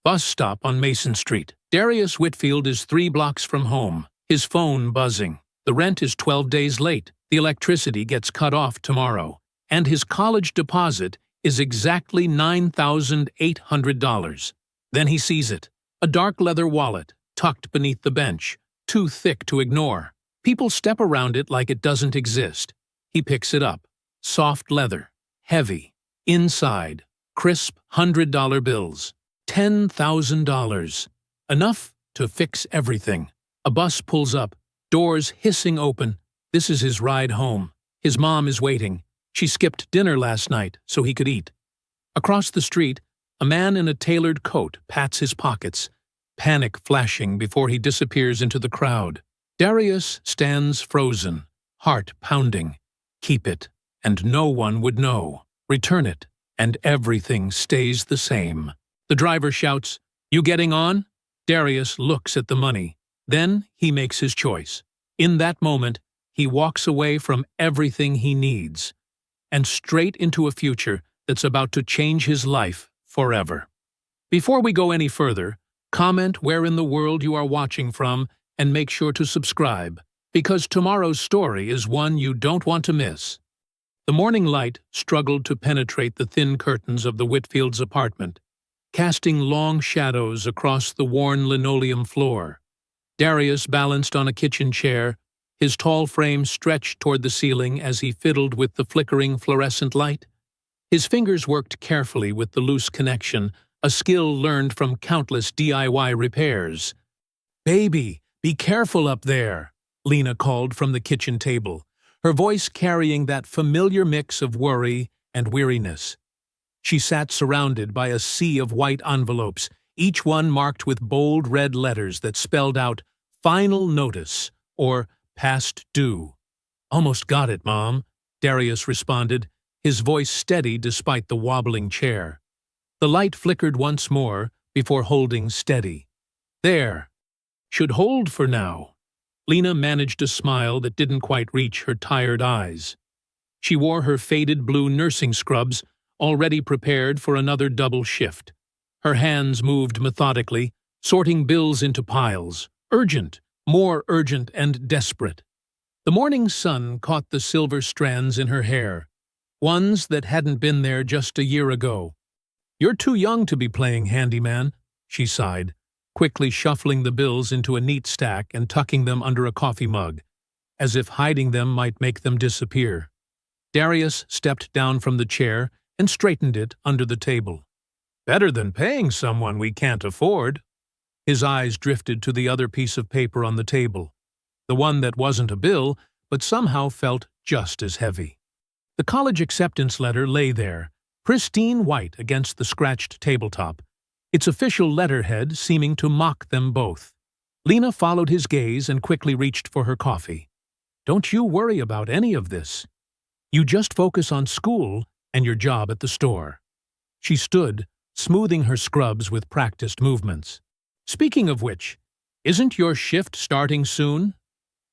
Bus stop on Mason Street. Darius Whitfield is 3 blocks from home, his phone buzzing. The rent is 12 days late, the electricity gets cut off tomorrow, and his college deposit is exactly $9,800. Then he sees it. A dark leather wallet, tucked beneath the bench, too thick to ignore. People step around it like it doesn't exist. He picks it up. Soft leather. Heavy. Inside. Crisp $100 bills. $10,000. Enough to fix everything. A bus pulls up, doors hissing open. This is his ride home. His mom is waiting. She skipped dinner last night so he could eat. Across the street, a man in a tailored coat pats his pockets, panic flashing before he disappears into the crowd. Darius stands frozen, heart pounding. Keep it, and no one would know. Return it, and everything stays the same. The driver shouts, "You getting on?" Darius looks at the money. Then he makes his choice. In that moment, he walks away from everything he needs, and straight into a future that's about to change his life forever. Before we go any further, comment where in the world you are watching from and make sure to subscribe, because tomorrow's story is one you don't want to miss. The morning light struggled to penetrate the thin curtains of the Whitfields' apartment, casting long shadows across the worn linoleum floor. Darius balanced on a kitchen chair, his tall frame stretched toward the ceiling as he fiddled with the flickering fluorescent light. His fingers worked carefully with the loose connection, a skill learned from countless DIY repairs. "Baby, be careful up there," Lena called from the kitchen table, her voice carrying that familiar mix of worry and weariness. She sat surrounded by a sea of white envelopes, each one marked with bold red letters that spelled out "Final Notice" or "Past Due." "Almost got it, Mom," Darius responded, his voice steady despite the wobbling chair. The light flickered once more before holding steady. "There. Should hold for now." Lena managed a smile that didn't quite reach her tired eyes. She wore her faded blue nursing scrubs, already prepared for another double shift. Her hands moved methodically, sorting bills into piles, urgent, more urgent and desperate. The morning sun caught the silver strands in her hair, ones that hadn't been there just a year ago. "You're too young to be playing handyman," she sighed, quickly shuffling the bills into a neat stack and tucking them under a coffee mug, as if hiding them might make them disappear. Darius stepped down from the chair and straightened it under the table. "Better than paying someone we can't afford." His eyes drifted to the other piece of paper on the table, the one that wasn't a bill, but somehow felt just as heavy. The college acceptance letter lay there, pristine white against the scratched tabletop, its official letterhead seeming to mock them both. Lena followed his gaze and quickly reached for her coffee. "Don't you worry about any of this. You just focus on school and your job at the store." She stood, smoothing her scrubs with practiced movements. "Speaking of which, isn't your shift starting soon?"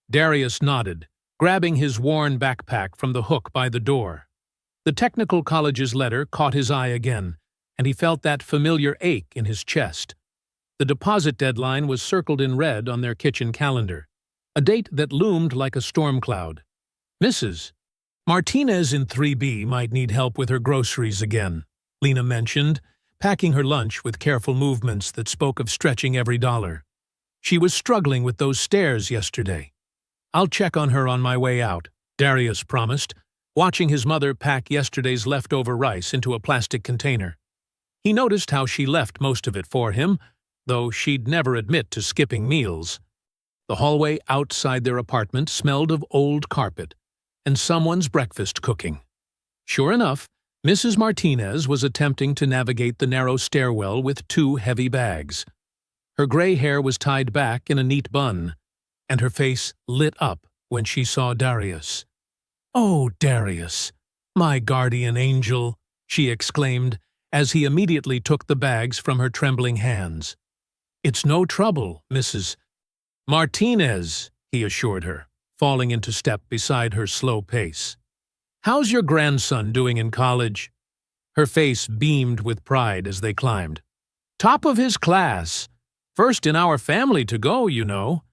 Darius nodded, grabbing his worn backpack from the hook by the door. The technical college's letter caught his eye again, and he felt that familiar ache in his chest. The deposit deadline was circled in red on their kitchen calendar, a date that loomed like a storm cloud. "Mrs. Martinez in 3B might need help with her groceries again," Lena mentioned, packing her lunch with careful movements that spoke of stretching every dollar. "She was struggling with those stairs yesterday." "I'll check on her on my way out," Darius promised, watching his mother pack yesterday's leftover rice into a plastic container. He noticed how she left most of it for him, though she'd never admit to skipping meals. The hallway outside their apartment smelled of old carpet and someone's breakfast cooking. Sure enough, Mrs. Martinez was attempting to navigate the narrow stairwell with 2 heavy bags. Her gray hair was tied back in a neat bun, and her face lit up when she saw Darius. "Oh, Darius, my guardian angel," she exclaimed, as he immediately took the bags from her trembling hands. "It's no trouble, Mrs. Martinez," he assured her, falling into step beside her slow pace. "How's your grandson doing in college?" Her face beamed with pride as they climbed. Top of his class. First in our family to go, you know.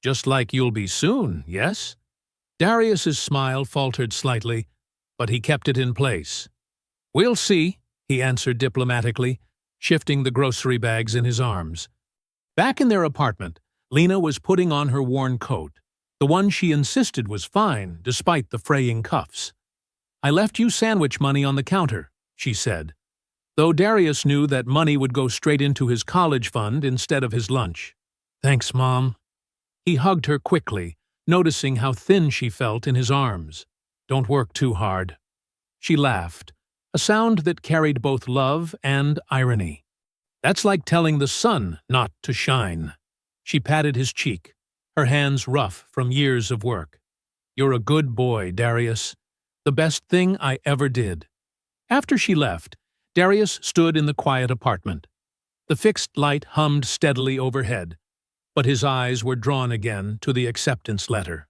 Just like you'll be soon, yes? Darius's smile faltered slightly, but he kept it in place. We'll see, he answered diplomatically, shifting the grocery bags in his arms. Back in their apartment, Lena was putting on her worn coat, the one she insisted was fine despite the fraying cuffs. I left you sandwich money on the counter, she said, though Darius knew that money would go straight into his college fund instead of his lunch. Thanks, Mom. He hugged her quickly, noticing how thin she felt in his arms. Don't work too hard. She laughed, a sound that carried both love and irony. That's like telling the sun not to shine. She patted his cheek, her hands rough from years of work. You're a good boy, Darius. The best thing I ever did. After she left, Darius stood in the quiet apartment. The fixed light hummed steadily overhead, but his eyes were drawn again to the acceptance letter.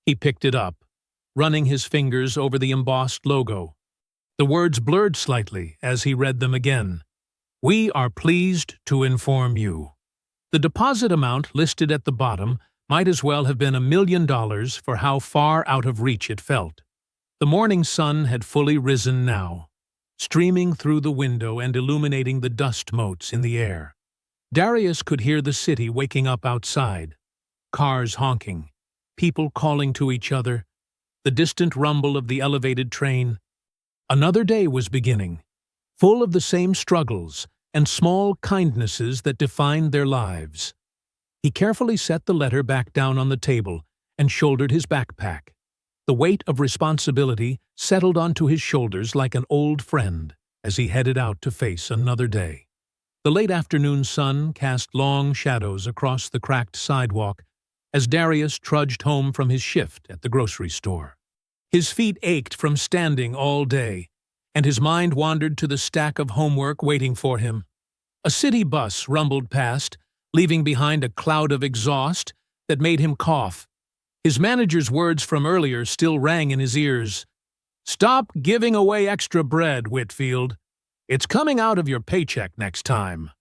He picked it up, running his fingers over the embossed logo. The words blurred slightly as he read them again. We are pleased to inform you. The deposit amount listed at the bottom might as well have been $1 million for how far out of reach it felt. The morning sun had fully risen now, streaming through the window and illuminating the dust motes in the air. Darius could hear the city waking up outside, cars honking, people calling to each other, the distant rumble of the elevated train. Another day was beginning, full of the same struggles and small kindnesses that defined their lives. He carefully set the letter back down on the table and shouldered his backpack. The weight of responsibility settled onto his shoulders like an old friend as he headed out to face another day. The late afternoon sun cast long shadows across the cracked sidewalk as Darius trudged home from his shift at the grocery store. His feet ached from standing all day, and his mind wandered to the stack of homework waiting for him. A city bus rumbled past, leaving behind a cloud of exhaust that made him cough. His manager's words from earlier still rang in his ears. Stop giving away extra bread, Whitfield. It's coming out of your paycheck next time.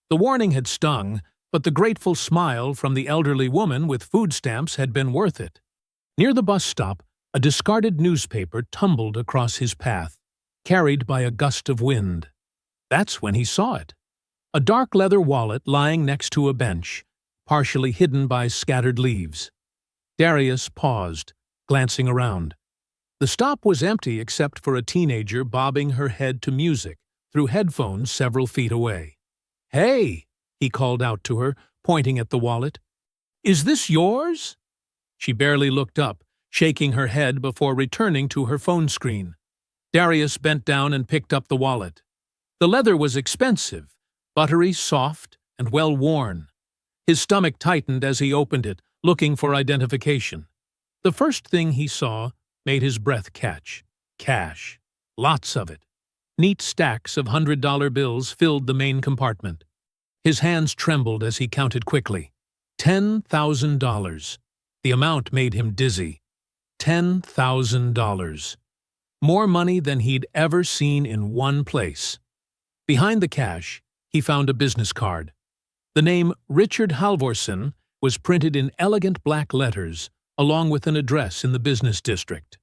The warning had stung, but the grateful smile from the elderly woman with food stamps had been worth it. Near the bus stop, a discarded newspaper tumbled across his path, carried by a gust of wind. That's when he saw it. A dark leather wallet lying next to a bench, partially hidden by scattered leaves. Darius paused, glancing around. The stop was empty except for a teenager bobbing her head to music through headphones several feet away. Hey, he called out to her, pointing at the wallet. Is this yours? She barely looked up, shaking her head before returning to her phone screen. Darius bent down and picked up the wallet. The leather was expensive, buttery, soft, and well-worn. His stomach tightened as he opened it, looking for identification. The first thing he saw made his breath catch. Cash. Lots of it. Neat stacks of $100 bills filled the main compartment. His hands trembled as he counted quickly. $10,000. The amount made him dizzy. $10,000. More money than he'd ever seen in one place. Behind the cash, he found a business card. The name Richard Halvorson was printed in elegant black letters, along with an address in the business district.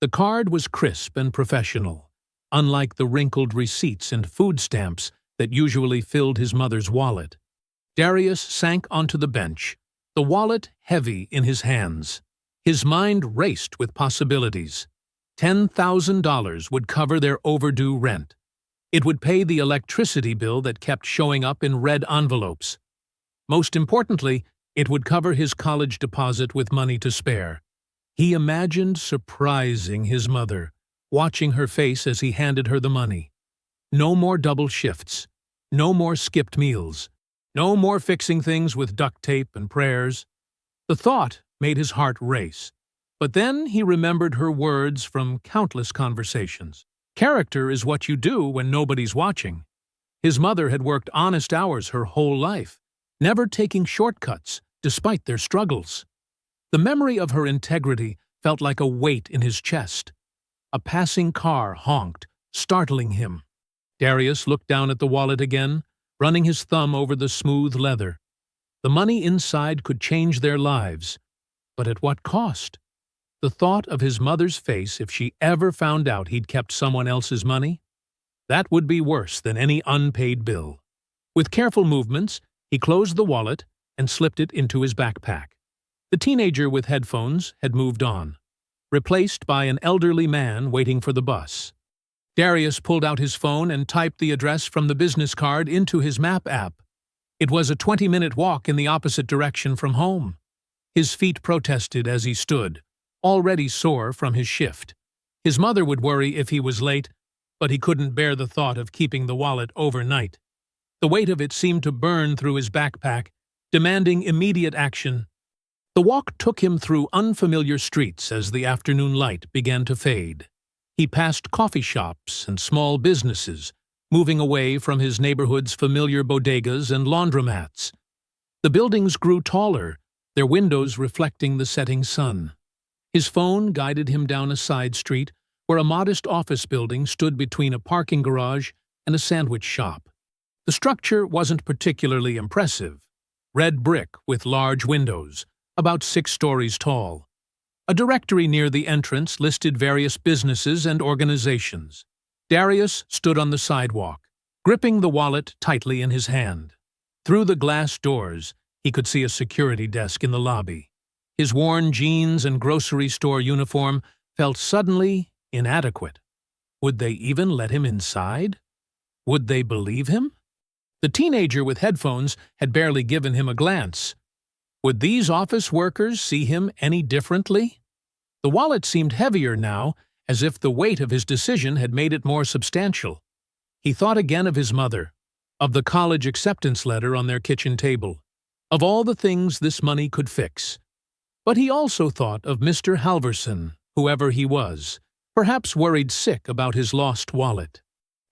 The card was crisp and professional, unlike the wrinkled receipts and food stamps that usually filled his mother's wallet. Darius sank onto the bench, the wallet heavy in his hands. His mind raced with possibilities. $10,000 would cover their overdue rent. It would pay the electricity bill that kept showing up in red envelopes. Most importantly, it would cover his college deposit with money to spare. He imagined surprising his mother, watching her face as he handed her the money. No more double shifts. No more skipped meals. No more fixing things with duct tape and prayers. The thought made his heart race. But then he remembered her words from countless conversations. Character is what you do when nobody's watching. His mother had worked honest hours her whole life, never taking shortcuts despite their struggles. The memory of her integrity felt like a weight in his chest. A passing car honked, startling him. Darius looked down at the wallet again, running his thumb over the smooth leather. The money inside could change their lives, but at what cost? The thought of his mother's face if she ever found out he'd kept someone else's money? That would be worse than any unpaid bill. With careful movements, he closed the wallet and slipped it into his backpack. The teenager with headphones had moved on, replaced by an elderly man waiting for the bus. Darius pulled out his phone and typed the address from the business card into his map app. It was a 20-minute walk in the opposite direction from home. His feet protested as he stood, already sore from his shift. His mother would worry if he was late, but he couldn't bear the thought of keeping the wallet overnight. The weight of it seemed to burn through his backpack, demanding immediate action. The walk took him through unfamiliar streets as the afternoon light began to fade. He passed coffee shops and small businesses, moving away from his neighborhood's familiar bodegas and laundromats. The buildings grew taller, their windows reflecting the setting sun. His phone guided him down a side street where a modest office building stood between a parking garage and a sandwich shop. The structure wasn't particularly impressive. Red brick with large windows, about 6 stories tall. A directory near the entrance listed various businesses and organizations. Darius stood on the sidewalk, gripping the wallet tightly in his hand. Through the glass doors, he could see a security desk in the lobby. His worn jeans and grocery store uniform felt suddenly inadequate. Would they even let him inside? Would they believe him? The teenager with headphones had barely given him a glance. Would these office workers see him any differently? The wallet seemed heavier now, as if the weight of his decision had made it more substantial. He thought again of his mother, of the college acceptance letter on their kitchen table, of all the things this money could fix. But he also thought of Mr. Halverson, whoever he was, perhaps worried sick about his lost wallet.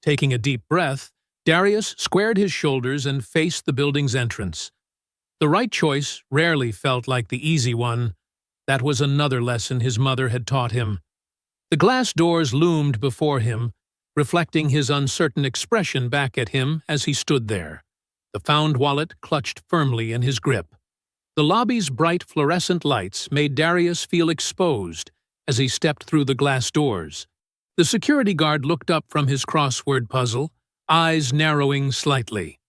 Taking a deep breath, Darius squared his shoulders and faced the building's entrance. The right choice rarely felt like the easy one. That was another lesson his mother had taught him. The glass doors loomed before him, reflecting his uncertain expression back at him as he stood there, the found wallet clutched firmly in his grip. The lobby's bright fluorescent lights made Darius feel exposed as he stepped through the glass doors. The security guard looked up from his crossword puzzle, eyes narrowing slightly.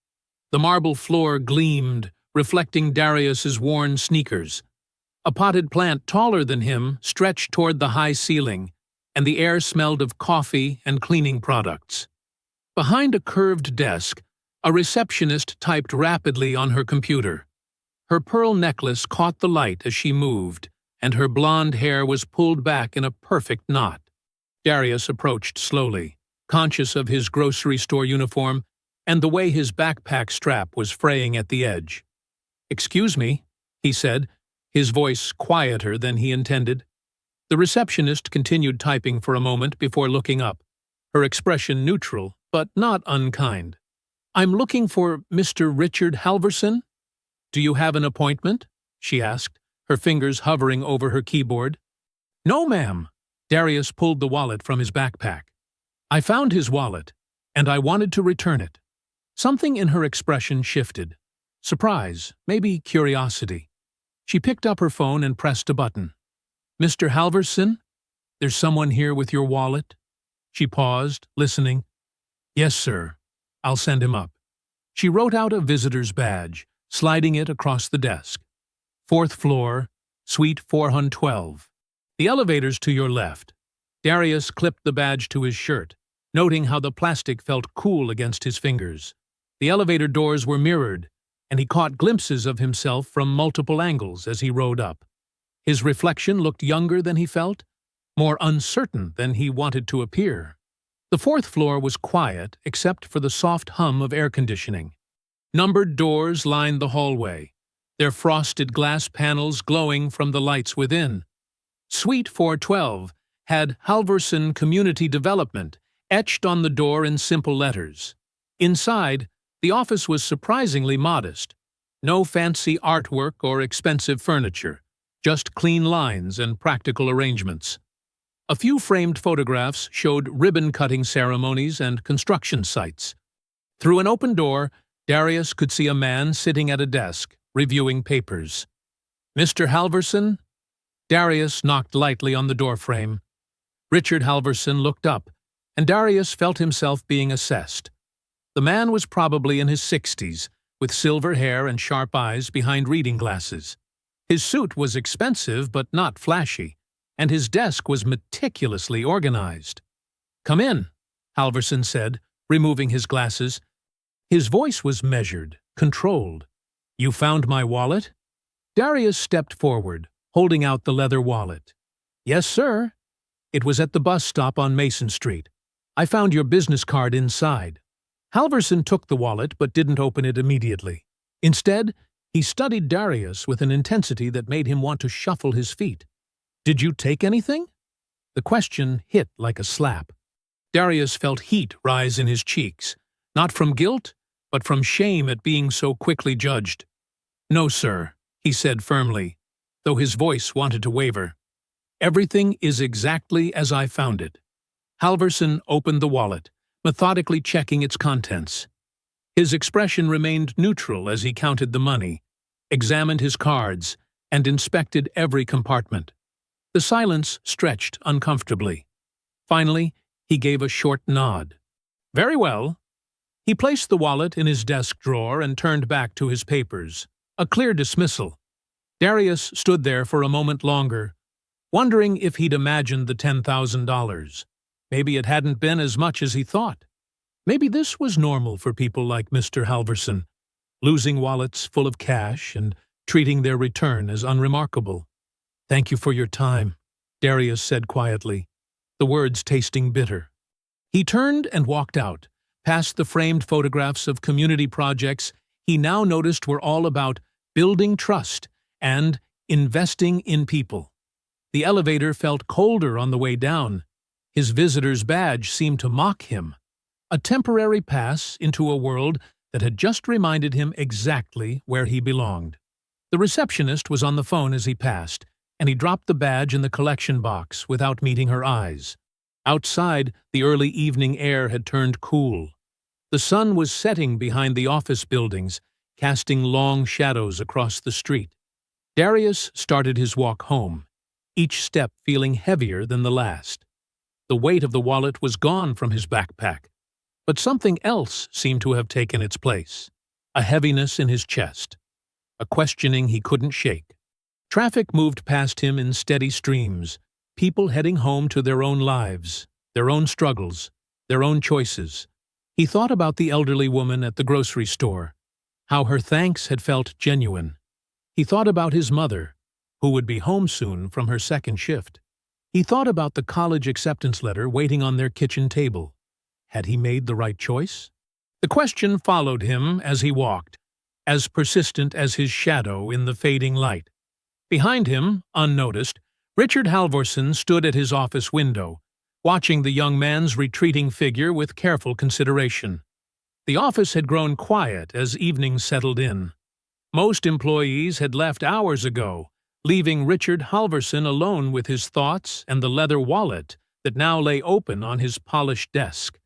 The marble floor gleamed, reflecting Darius's worn sneakers. A potted plant taller than him stretched toward the high ceiling, and the air smelled of coffee and cleaning products. Behind a curved desk, a receptionist typed rapidly on her computer. Her pearl necklace caught the light as she moved, and her blonde hair was pulled back in a perfect knot. Darius approached slowly, conscious of his grocery store uniform and the way his backpack strap was fraying at the edge. "Excuse me," he said, his voice quieter than he intended. The receptionist continued typing for a moment before looking up, her expression neutral, but not unkind. "I'm looking for Mr. Richard Halverson. Do you have an appointment?" she asked, her fingers hovering over her keyboard. "No, ma'am." Darius pulled the wallet from his backpack. "I found his wallet, and I wanted to return it." Something in her expression shifted. Surprise, maybe curiosity. She picked up her phone and pressed a button. "Mr. Halverson, there's someone here with your wallet." She paused, listening. "Yes, sir. I'll send him up." She wrote out a visitor's badge, sliding it across the desk. "4th floor, suite 412. The elevator's to your left." Darius clipped the badge to his shirt, noting how the plastic felt cool against his fingers. The elevator doors were mirrored, and he caught glimpses of himself from multiple angles as he rode up. His reflection looked younger than he felt, more uncertain than he wanted to appear. The 4th floor was quiet except for the soft hum of air conditioning. Numbered doors lined the hallway, their frosted glass panels glowing from the lights within. Suite 412 had Halverson Community Development etched on the door in simple letters. Inside, the office was surprisingly modest. No fancy artwork or expensive furniture, just clean lines and practical arrangements. A few framed photographs showed ribbon-cutting ceremonies and construction sites. Through an open door, Darius could see a man sitting at a desk, reviewing papers. "Mr. Halverson?" Darius knocked lightly on the doorframe. Richard Halverson looked up, and Darius felt himself being assessed. The man was probably in his 60s, with silver hair and sharp eyes behind reading glasses. His suit was expensive but not flashy, and his desk was meticulously organized. "Come in," Halverson said, removing his glasses. His voice was measured, controlled. "You found my wallet?" Darius stepped forward, holding out the leather wallet. "Yes, sir. It was at the bus stop on Mason Street. I found your business card inside." Halverson took the wallet but didn't open it immediately. Instead, he studied Darius with an intensity that made him want to shuffle his feet. "Did you take anything?" The question hit like a slap. Darius felt heat rise in his cheeks, not from guilt, but from shame at being so quickly judged. "No, sir," he said firmly, though his voice wanted to waver. "Everything is exactly as I found it." Halverson opened the wallet, methodically checking its contents. His expression remained neutral as he counted the money, examined his cards, and inspected every compartment. The silence stretched uncomfortably. Finally, he gave a short nod. "Very well." He placed the wallet in his desk drawer and turned back to his papers. A clear dismissal. Darius stood there for a moment longer, wondering if he'd imagined the $10,000. Maybe it hadn't been as much as he thought. Maybe this was normal for people like Mr. Halverson, losing wallets full of cash and treating their return as unremarkable. "Thank you for your time," Darius said quietly, the words tasting bitter. He turned and walked out, past the framed photographs of community projects he now noticed were all about building trust and investing in people. The elevator felt colder on the way down. His visitor's badge seemed to mock him, a temporary pass into a world that had just reminded him exactly where he belonged. The receptionist was on the phone as he passed, and he dropped the badge in the collection box without meeting her eyes. Outside, the early evening air had turned cool. The sun was setting behind the office buildings, casting long shadows across the street. Darius started his walk home, each step feeling heavier than the last. The weight of the wallet was gone from his backpack, but something else seemed to have taken its place, a heaviness in his chest, a questioning he couldn't shake. Traffic moved past him in steady streams, people heading home to their own lives, their own struggles, their own choices. He thought about the elderly woman at the grocery store, how her thanks had felt genuine. He thought about his mother, who would be home soon from her second shift. He thought about the college acceptance letter waiting on their kitchen table. Had he made the right choice? The question followed him as he walked, as persistent as his shadow in the fading light. Behind him, unnoticed, Richard Halverson stood at his office window, watching the young man's retreating figure with careful consideration. The office had grown quiet as evening settled in. Most employees had left hours ago, leaving Richard Halverson alone with his thoughts and the leather wallet that now lay open on his polished desk.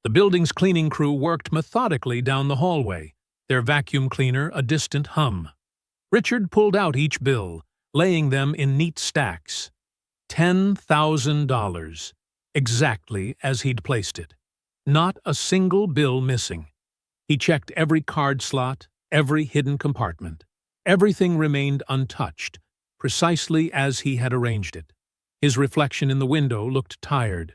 The building's cleaning crew worked methodically down the hallway, their vacuum cleaner a distant hum. Richard pulled out each bill, laying them in neat stacks. $10,000, exactly as he'd placed it. Not a single bill missing. He checked every card slot, every hidden compartment. Everything remained untouched, precisely as he had arranged it. His reflection in the window looked tired.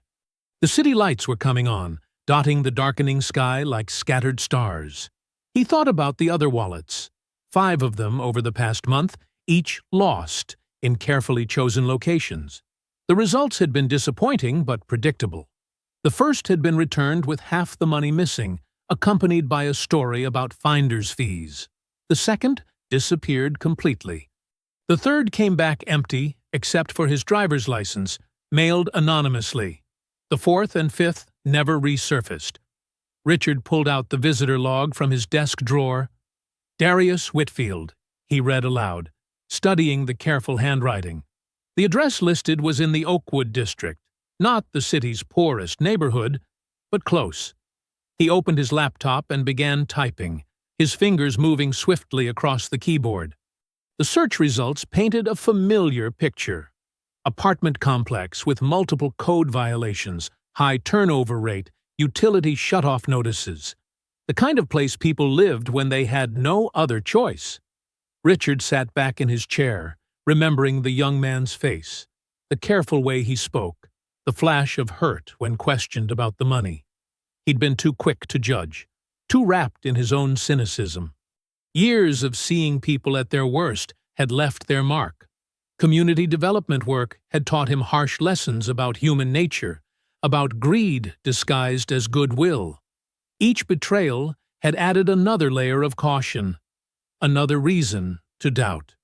The city lights were coming on, dotting the darkening sky like scattered stars. He thought about the other wallets, 5 of them over the past month, each lost in carefully chosen locations. The results had been disappointing but predictable. The first had been returned with half the money missing, accompanied by a story about finder's fees. The second disappeared completely. The third came back empty, except for his driver's license, mailed anonymously. The fourth and fifth never resurfaced. Richard pulled out the visitor log from his desk drawer. Darius Whitfield, he read aloud, studying the careful handwriting. The address listed was in the Oakwood district, not the city's poorest neighborhood, but close. He opened his laptop and began typing, his fingers moving swiftly across the keyboard. The search results painted a familiar picture. Apartment complex with multiple code violations, high turnover rate, utility shut-off notices. The kind of place people lived when they had no other choice. Richard sat back in his chair, remembering the young man's face, the careful way he spoke, the flash of hurt when questioned about the money. He'd been too quick to judge, too wrapped in his own cynicism. Years of seeing people at their worst had left their mark. Community development work had taught him harsh lessons about human nature, about greed disguised as goodwill. Each betrayal had added another layer of caution, another reason to doubt.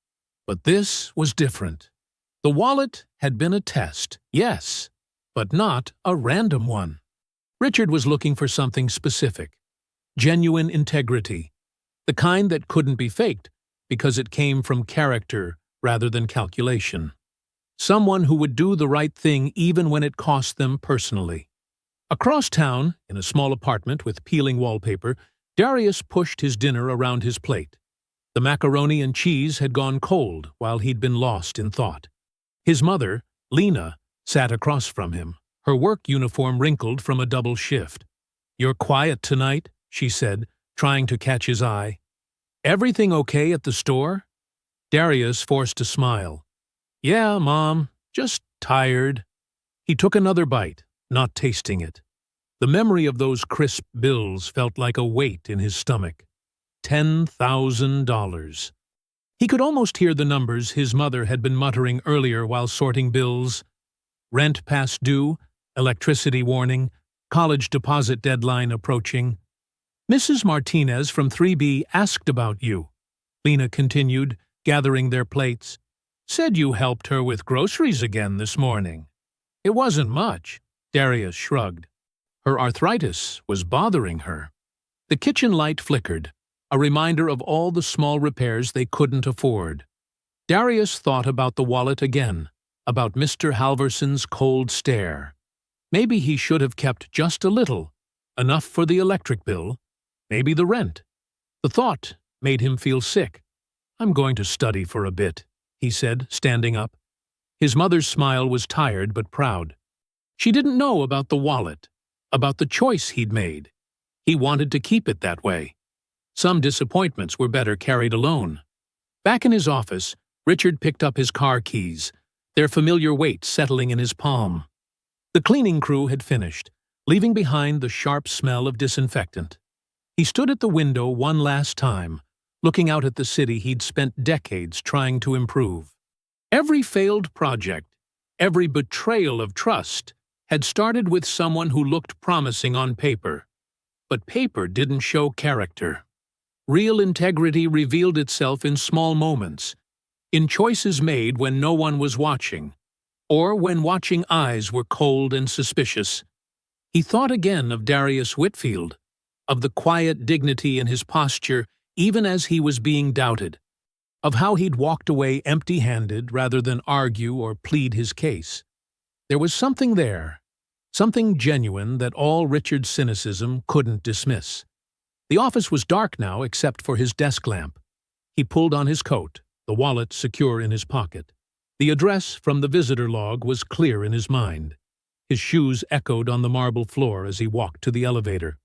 But this was different. The wallet had been a test, yes, but not a random one. Richard was looking for something specific, genuine integrity, the kind that couldn't be faked because it came from character rather than calculation. Someone who would do the right thing even when it cost them personally. Across town, in a small apartment with peeling wallpaper, Darius pushed his dinner around his plate. The macaroni and cheese had gone cold while he'd been lost in thought. His mother, Lena, sat across from him, her work uniform wrinkled from a double shift. "You're quiet tonight," she said, trying to catch his eye. "Everything okay at the store?" Darius forced a smile. "Yeah, Mom, just tired." He took another bite, not tasting it. The memory of those crisp bills felt like a weight in his stomach. $10,000. He could almost hear the numbers his mother had been muttering earlier while sorting bills. Rent past due, electricity warning, college deposit deadline approaching. "Mrs. Martinez from 3B asked about you," Lena continued, gathering their plates. "Said you helped her with groceries again this morning." "It wasn't much," Darius shrugged. Her arthritis was bothering her. The kitchen light flickered, a reminder of all the small repairs they couldn't afford. Darius thought about the wallet again, about Mr. Halverson's cold stare. Maybe he should have kept just a little, enough for the electric bill, maybe the rent. The thought made him feel sick. "I'm going to study for a bit," he said, standing up. His mother's smile was tired but proud. She didn't know about the wallet, about the choice he'd made. He wanted to keep it that way. Some disappointments were better carried alone. Back in his office, Richard picked up his car keys, their familiar weight settling in his palm. The cleaning crew had finished, leaving behind the sharp smell of disinfectant. He stood at the window one last time, looking out at the city he'd spent decades trying to improve. Every failed project, every betrayal of trust, had started with someone who looked promising on paper. But paper didn't show character. Real integrity revealed itself in small moments, in choices made when no one was watching, or when watching eyes were cold and suspicious. He thought again of Darius Whitfield, of the quiet dignity in his posture even as he was being doubted, of how he'd walked away empty-handed rather than argue or plead his case. There was something there, something genuine that all Richard's cynicism couldn't dismiss. The office was dark now except for his desk lamp. He pulled on his coat, the wallet secure in his pocket. The address from the visitor log was clear in his mind. His shoes echoed on the marble floor as he walked to the elevator.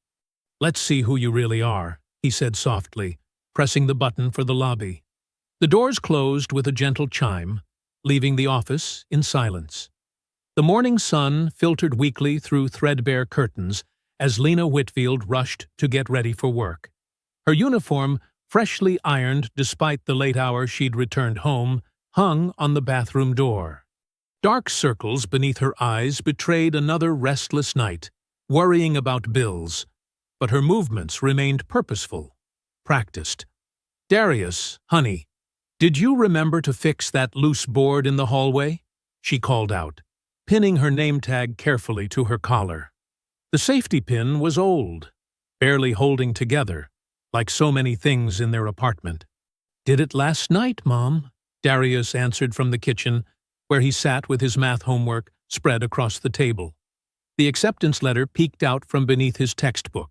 "Let's see who you really are," he said softly, pressing the button for the lobby. The doors closed with a gentle chime, leaving the office in silence. The morning sun filtered weakly through threadbare curtains as Lena Whitfield rushed to get ready for work. Her uniform, freshly ironed despite the late hour she'd returned home, hung on the bathroom door. Dark circles beneath her eyes betrayed another restless night, worrying about bills, but her movements remained purposeful, practiced. "Darius, honey, did you remember to fix that loose board in the hallway?" she called out, pinning her name tag carefully to her collar. The safety pin was old, barely holding together, like so many things in their apartment. "Did it last night, Mom," Darius answered from the kitchen, where he sat with his math homework spread across the table. The acceptance letter peeked out from beneath his textbook.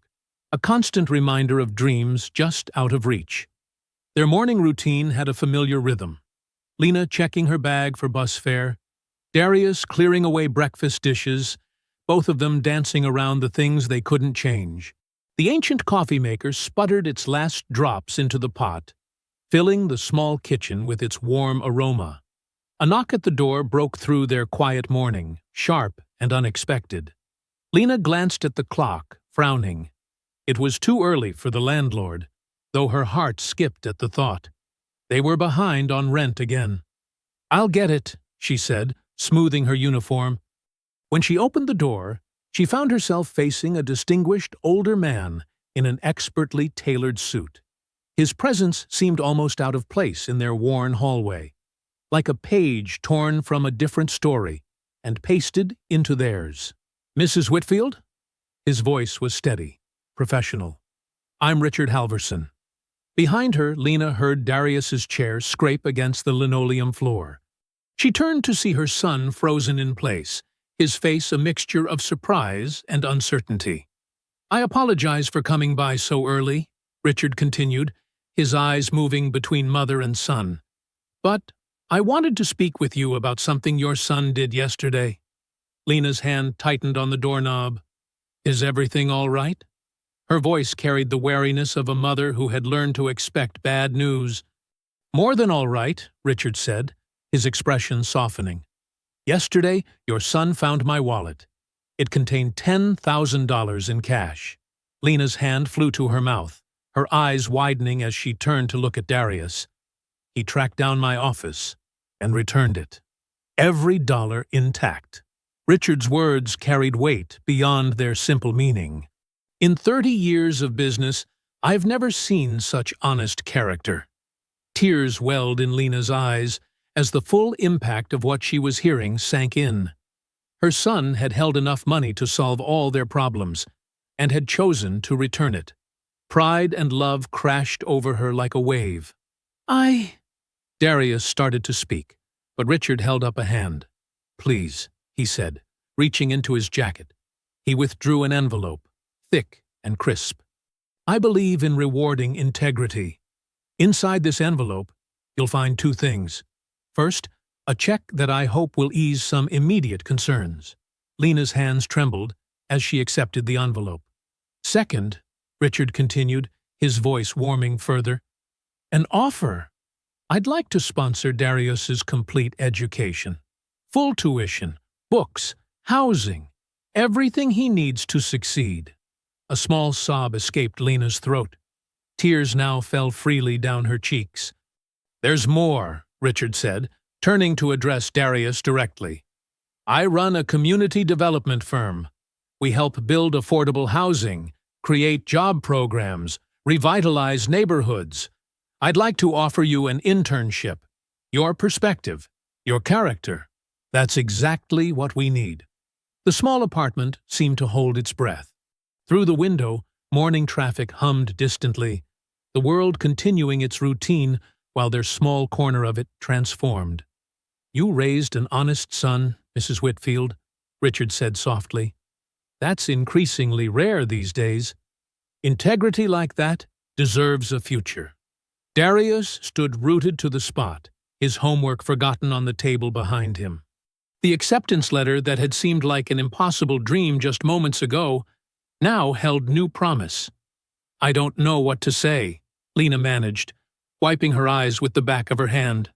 a constant reminder of dreams just out of reach. Their morning routine had a familiar rhythm. Lena checking her bag for bus fare, Darius clearing away breakfast dishes, both of them dancing around the things they couldn't change. The ancient coffee maker sputtered its last drops into the pot, filling the small kitchen with its warm aroma. A knock at the door broke through their quiet morning, sharp and unexpected. Lena glanced at the clock, frowning. It was too early for the landlord, though her heart skipped at the thought. They were behind on rent again. "I'll get it," she said, smoothing her uniform. When she opened the door, she found herself facing a distinguished older man in an expertly tailored suit. His presence seemed almost out of place in their worn hallway, like a page torn from a different story and pasted into theirs. "Mrs. Whitfield?" His voice was steady, professional. "I'm Richard Halverson." Behind her, Lena heard Darius's chair scrape against the linoleum floor. She turned to see her son frozen in place, his face a mixture of surprise and uncertainty. "I apologize for coming by so early," Richard continued, his eyes moving between mother and son. "But I wanted to speak with you about something your son did yesterday." Lena's hand tightened on the doorknob. "Is everything all right?" Her voice carried the wariness of a mother who had learned to expect bad news. "More than all right," Richard said, his expression softening. "Yesterday, your son found my wallet. It contained $10,000 in cash." Lena's hand flew to her mouth, her eyes widening as she turned to look at Darius. "He tracked down my office and returned it. Every dollar intact." Richard's words carried weight beyond their simple meaning. "In 30 years of business, I've never seen such honest character." Tears welled in Lena's eyes as the full impact of what she was hearing sank in. Her son had held enough money to solve all their problems, and had chosen to return it. Pride and love crashed over her like a wave. Darius started to speak, but Richard held up a hand. "Please," he said, reaching into his jacket. He withdrew an envelope, thick and crisp. "I believe in rewarding integrity. Inside this envelope, you'll find 2 things. First, a check that I hope will ease some immediate concerns." Lena's hands trembled as she accepted the envelope. "Second," Richard continued, his voice warming further, "an offer. I'd like to sponsor Darius's complete education. Full tuition, books, housing, everything he needs to succeed." A small sob escaped Lena's throat. Tears now fell freely down her cheeks. "There's more," Richard said, turning to address Darius directly. "I run a community development firm. We help build affordable housing, create job programs, revitalize neighborhoods. I'd like to offer you an internship. Your perspective, your character. That's exactly what we need." The small apartment seemed to hold its breath. Through the window, morning traffic hummed distantly, the world continuing its routine while their small corner of it transformed. "You raised an honest son, Mrs. Whitfield," Richard said softly. "That's increasingly rare these days. Integrity like that deserves a future." Darius stood rooted to the spot, his homework forgotten on the table behind him. The acceptance letter that had seemed like an impossible dream just moments ago now held new promise. "I don't know what to say," Lena managed, wiping her eyes with the back of her hand.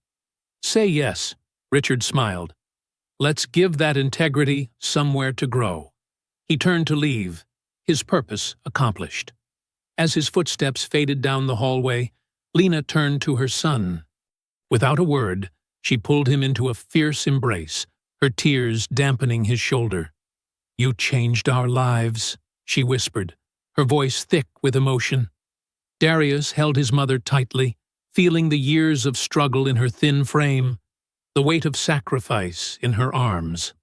"Say yes," Richard smiled. "Let's give that integrity somewhere to grow." He turned to leave, his purpose accomplished. As his footsteps faded down the hallway, Lena turned to her son. Without a word, she pulled him into a fierce embrace, her tears dampening his shoulder. "You changed our lives," she whispered, her voice thick with emotion. Darius held his mother tightly, feeling the years of struggle in her thin frame, the weight of sacrifice in her arms.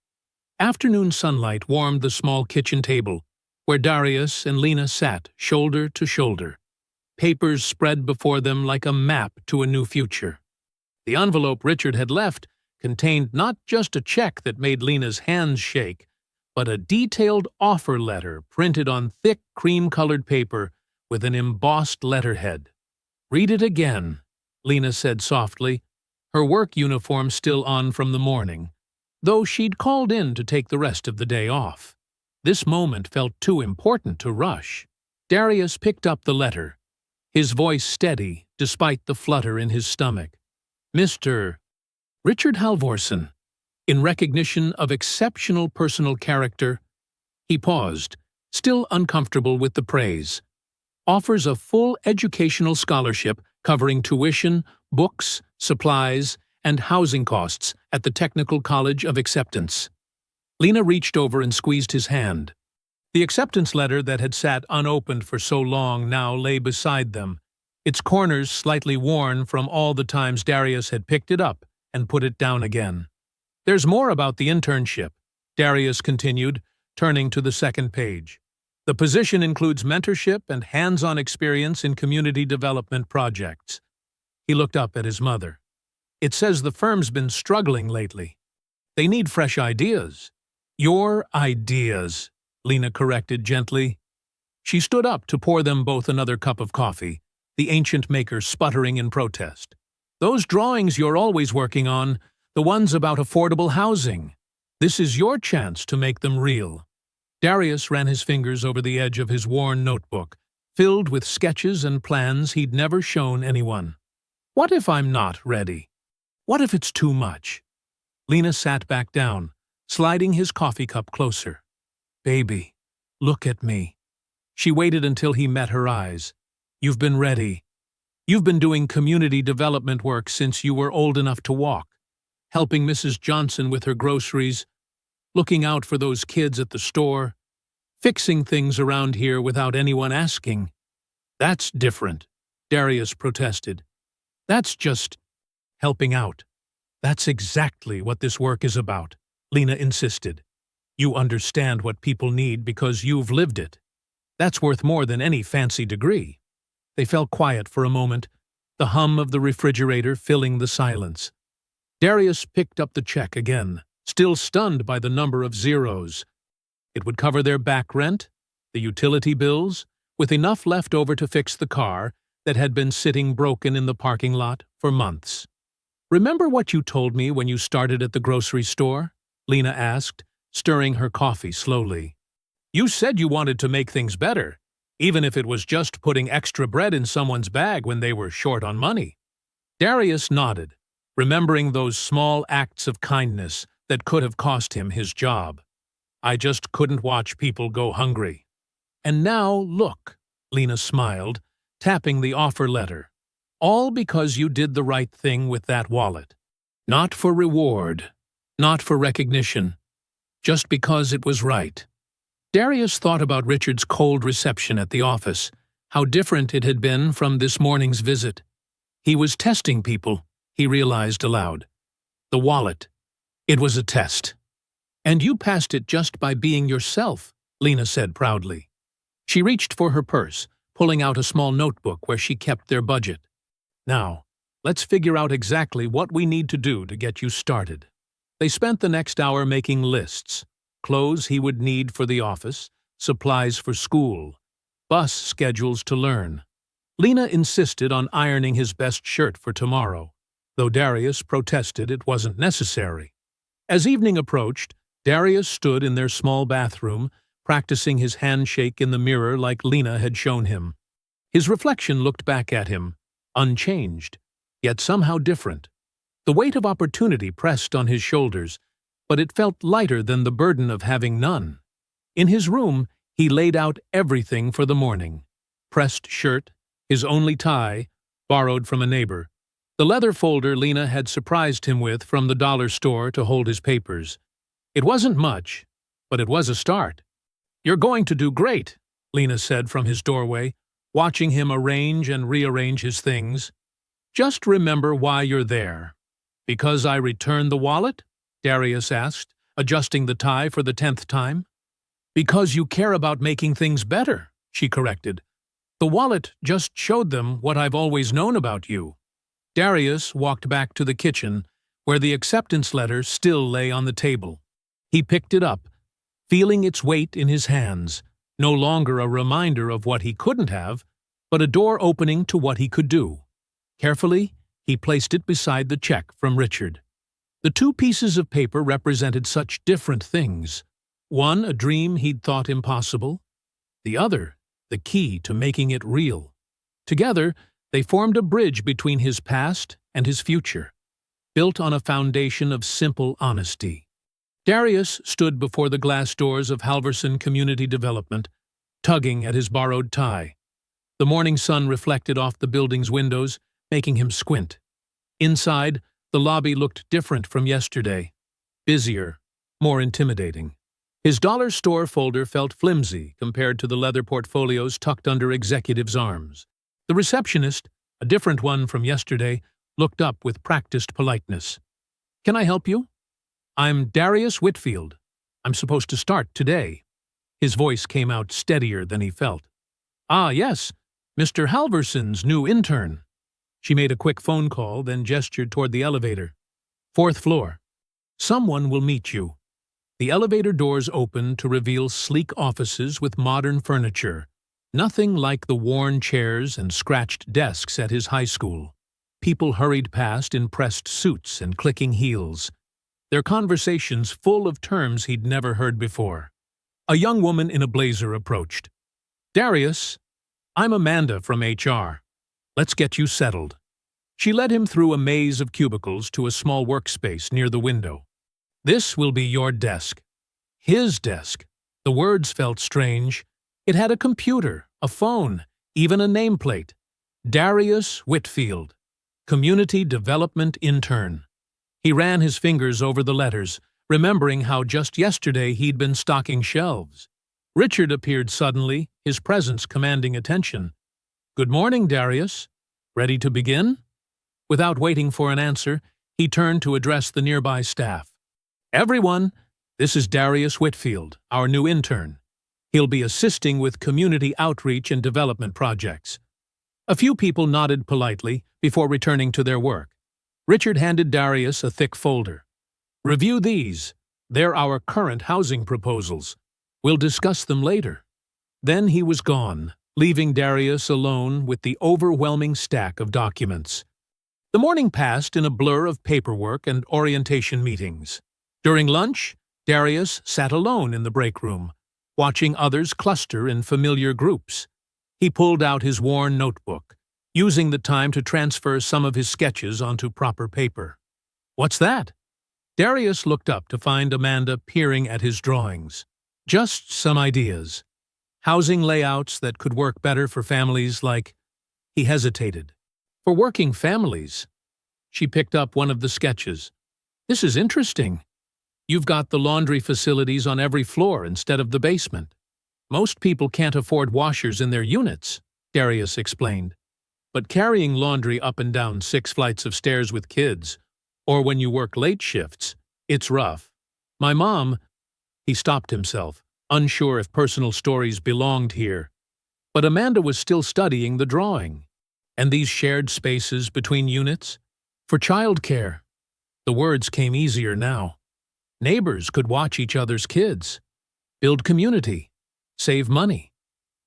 Afternoon sunlight warmed the small kitchen table, where Darius and Lena sat shoulder to shoulder, papers spread before them like a map to a new future. The envelope Richard had left contained not just a check that made Lena's hands shake, but a detailed offer letter printed on thick cream-colored paper with an embossed letterhead. "Read it again," Lena said softly, her work uniform still on from the morning, though she'd called in to take the rest of the day off. This moment felt too important to rush. Darius picked up the letter, his voice steady despite the flutter in his stomach. "Mr. Richard Halvorsen, in recognition of exceptional personal character," he paused, still uncomfortable with the praise, "offers a full educational scholarship covering tuition, books, supplies, and housing costs at the Technical College of Acceptance." Lena reached over and squeezed his hand. The acceptance letter that had sat unopened for so long now lay beside them, its corners slightly worn from all the times Darius had picked it up and put it down again. "There's more about the internship," Darius continued, turning to the second page. "The position includes mentorship and hands-on experience in community development projects." He looked up at his mother. "It says the firm's been struggling lately. They need fresh ideas." "Your ideas," Lena corrected gently. She stood up to pour them both another cup of coffee, the ancient maker sputtering in protest. "Those drawings you're always working on, the ones about affordable housing. This is your chance to make them real." Darius ran his fingers over the edge of his worn notebook, filled with sketches and plans he'd never shown anyone. "What if I'm not ready? What if it's too much?" Lena sat back down, sliding his coffee cup closer. "Baby, look at me." She waited until he met her eyes. "You've been ready. You've been doing community development work since you were old enough to walk, helping Mrs. Johnson with her groceries, looking out for those kids at the store, fixing things around here without anyone asking." "That's different," Darius protested. "That's just helping out." "That's exactly what this work is about," Lena insisted. "You understand what people need because you've lived it. That's worth more than any fancy degree." They fell quiet for a moment, the hum of the refrigerator filling the silence. Darius picked up the check again, still stunned by the number of zeros. It would cover their back rent, the utility bills, with enough left over to fix the car that had been sitting broken in the parking lot for months. "Remember what you told me when you started at the grocery store?" Lena asked, stirring her coffee slowly. "You said you wanted to make things better, even if it was just putting extra bread in someone's bag when they were short on money." Darius nodded, remembering those small acts of kindness that could have cost him his job. "I just couldn't watch people go hungry." "And now look," Lena smiled, tapping the offer letter. "All because you did the right thing with that wallet. Not for reward, not for recognition, just because it was right." Darius thought about Richard's cold reception at the office, how different it had been from this morning's visit. He was testing people, he realized aloud. The wallet. It was a test. "And you passed it just by being yourself," Lena said proudly. She reached for her purse, pulling out a small notebook where she kept their budget. "Now, let's figure out exactly what we need to do to get you started." They spent the next hour making lists. Clothes he would need for the office, supplies for school, bus schedules to learn. Lena insisted on ironing his best shirt for tomorrow, though Darius protested it wasn't necessary. As evening approached, Darius stood in their small bathroom, practicing his handshake in the mirror like Lena had shown him. His reflection looked back at him, unchanged, yet somehow different. The weight of opportunity pressed on his shoulders, but it felt lighter than the burden of having none. In his room, he laid out everything for the morning. Pressed shirt, his only tie, borrowed from a neighbor, the leather folder Lena had surprised him with from the dollar store to hold his papers. It wasn't much, but it was a start. "You're going to do great," Lena said from his doorway, watching him arrange and rearrange his things. "Just remember why you're there." "Because I returned the wallet?" Darius asked, adjusting the tie for the 10th time. "Because you care about making things better," she corrected. "The wallet just showed them what I've always known about you." Darius walked back to the kitchen, where the acceptance letter still lay on the table. He picked it up, feeling its weight in his hands, no longer a reminder of what he couldn't have, but a door opening to what he could do. Carefully, he placed it beside the check from Richard. The two pieces of paper represented such different things. One, a dream he'd thought impossible. The other, the key to making it real. Together, they formed a bridge between his past and his future, built on a foundation of simple honesty. Darius stood before the glass doors of Halverson Community Development, tugging at his borrowed tie. The morning sun reflected off the building's windows, making him squint. Inside, the lobby looked different from yesterday. Busier, more intimidating. His dollar store folder felt flimsy compared to the leather portfolios tucked under executives' arms. The receptionist, a different one from yesterday, looked up with practiced politeness. "Can I help you?" "I'm Darius Whitfield. I'm supposed to start today." His voice came out steadier than he felt. "Ah, yes, Mr. Halverson's new intern." She made a quick phone call, then gestured toward the elevator. "Fourth floor. Someone will meet you." The elevator doors opened to reveal sleek offices with modern furniture, nothing like the worn chairs and scratched desks at his high school. People hurried past in pressed suits and clicking heels, their conversations full of terms he'd never heard before. A young woman in a blazer approached. "Darius, I'm Amanda from HR. Let's get you settled." She led him through a maze of cubicles to a small workspace near the window. "This will be your desk." His desk. The words felt strange. It had a computer, a phone, even a nameplate. Darius Whitfield, Community Development Intern. He ran his fingers over the letters, remembering how just yesterday he'd been stocking shelves. Richard appeared suddenly, his presence commanding attention. "Good morning, Darius. Ready to begin?" Without waiting for an answer, he turned to address the nearby staff. "Everyone, this is Darius Whitfield, our new intern. He'll be assisting with community outreach and development projects." A few people nodded politely before returning to their work. Richard handed Darius a thick folder. "Review these. They're our current housing proposals. We'll discuss them later." Then he was gone, leaving Darius alone with the overwhelming stack of documents. The morning passed in a blur of paperwork and orientation meetings. During lunch, Darius sat alone in the break room, watching others cluster in familiar groups. He pulled out his worn notebook, using the time to transfer some of his sketches onto proper paper. "What's that?" Darius looked up to find Amanda peering at his drawings. "Just some ideas. Housing layouts that could work better for families like—" He hesitated. "For working families." She picked up one of the sketches. "This is interesting. You've got the laundry facilities on every floor instead of the basement. Most people can't afford washers in their units," Darius explained. "But carrying laundry up and down 6 flights of stairs with kids, or when you work late shifts, it's rough. My mom—" He stopped himself, unsure if personal stories belonged here. But Amanda was still studying the drawing. And these shared spaces between units? For childcare. The words came easier now. Neighbors could watch each other's kids, build community, save money.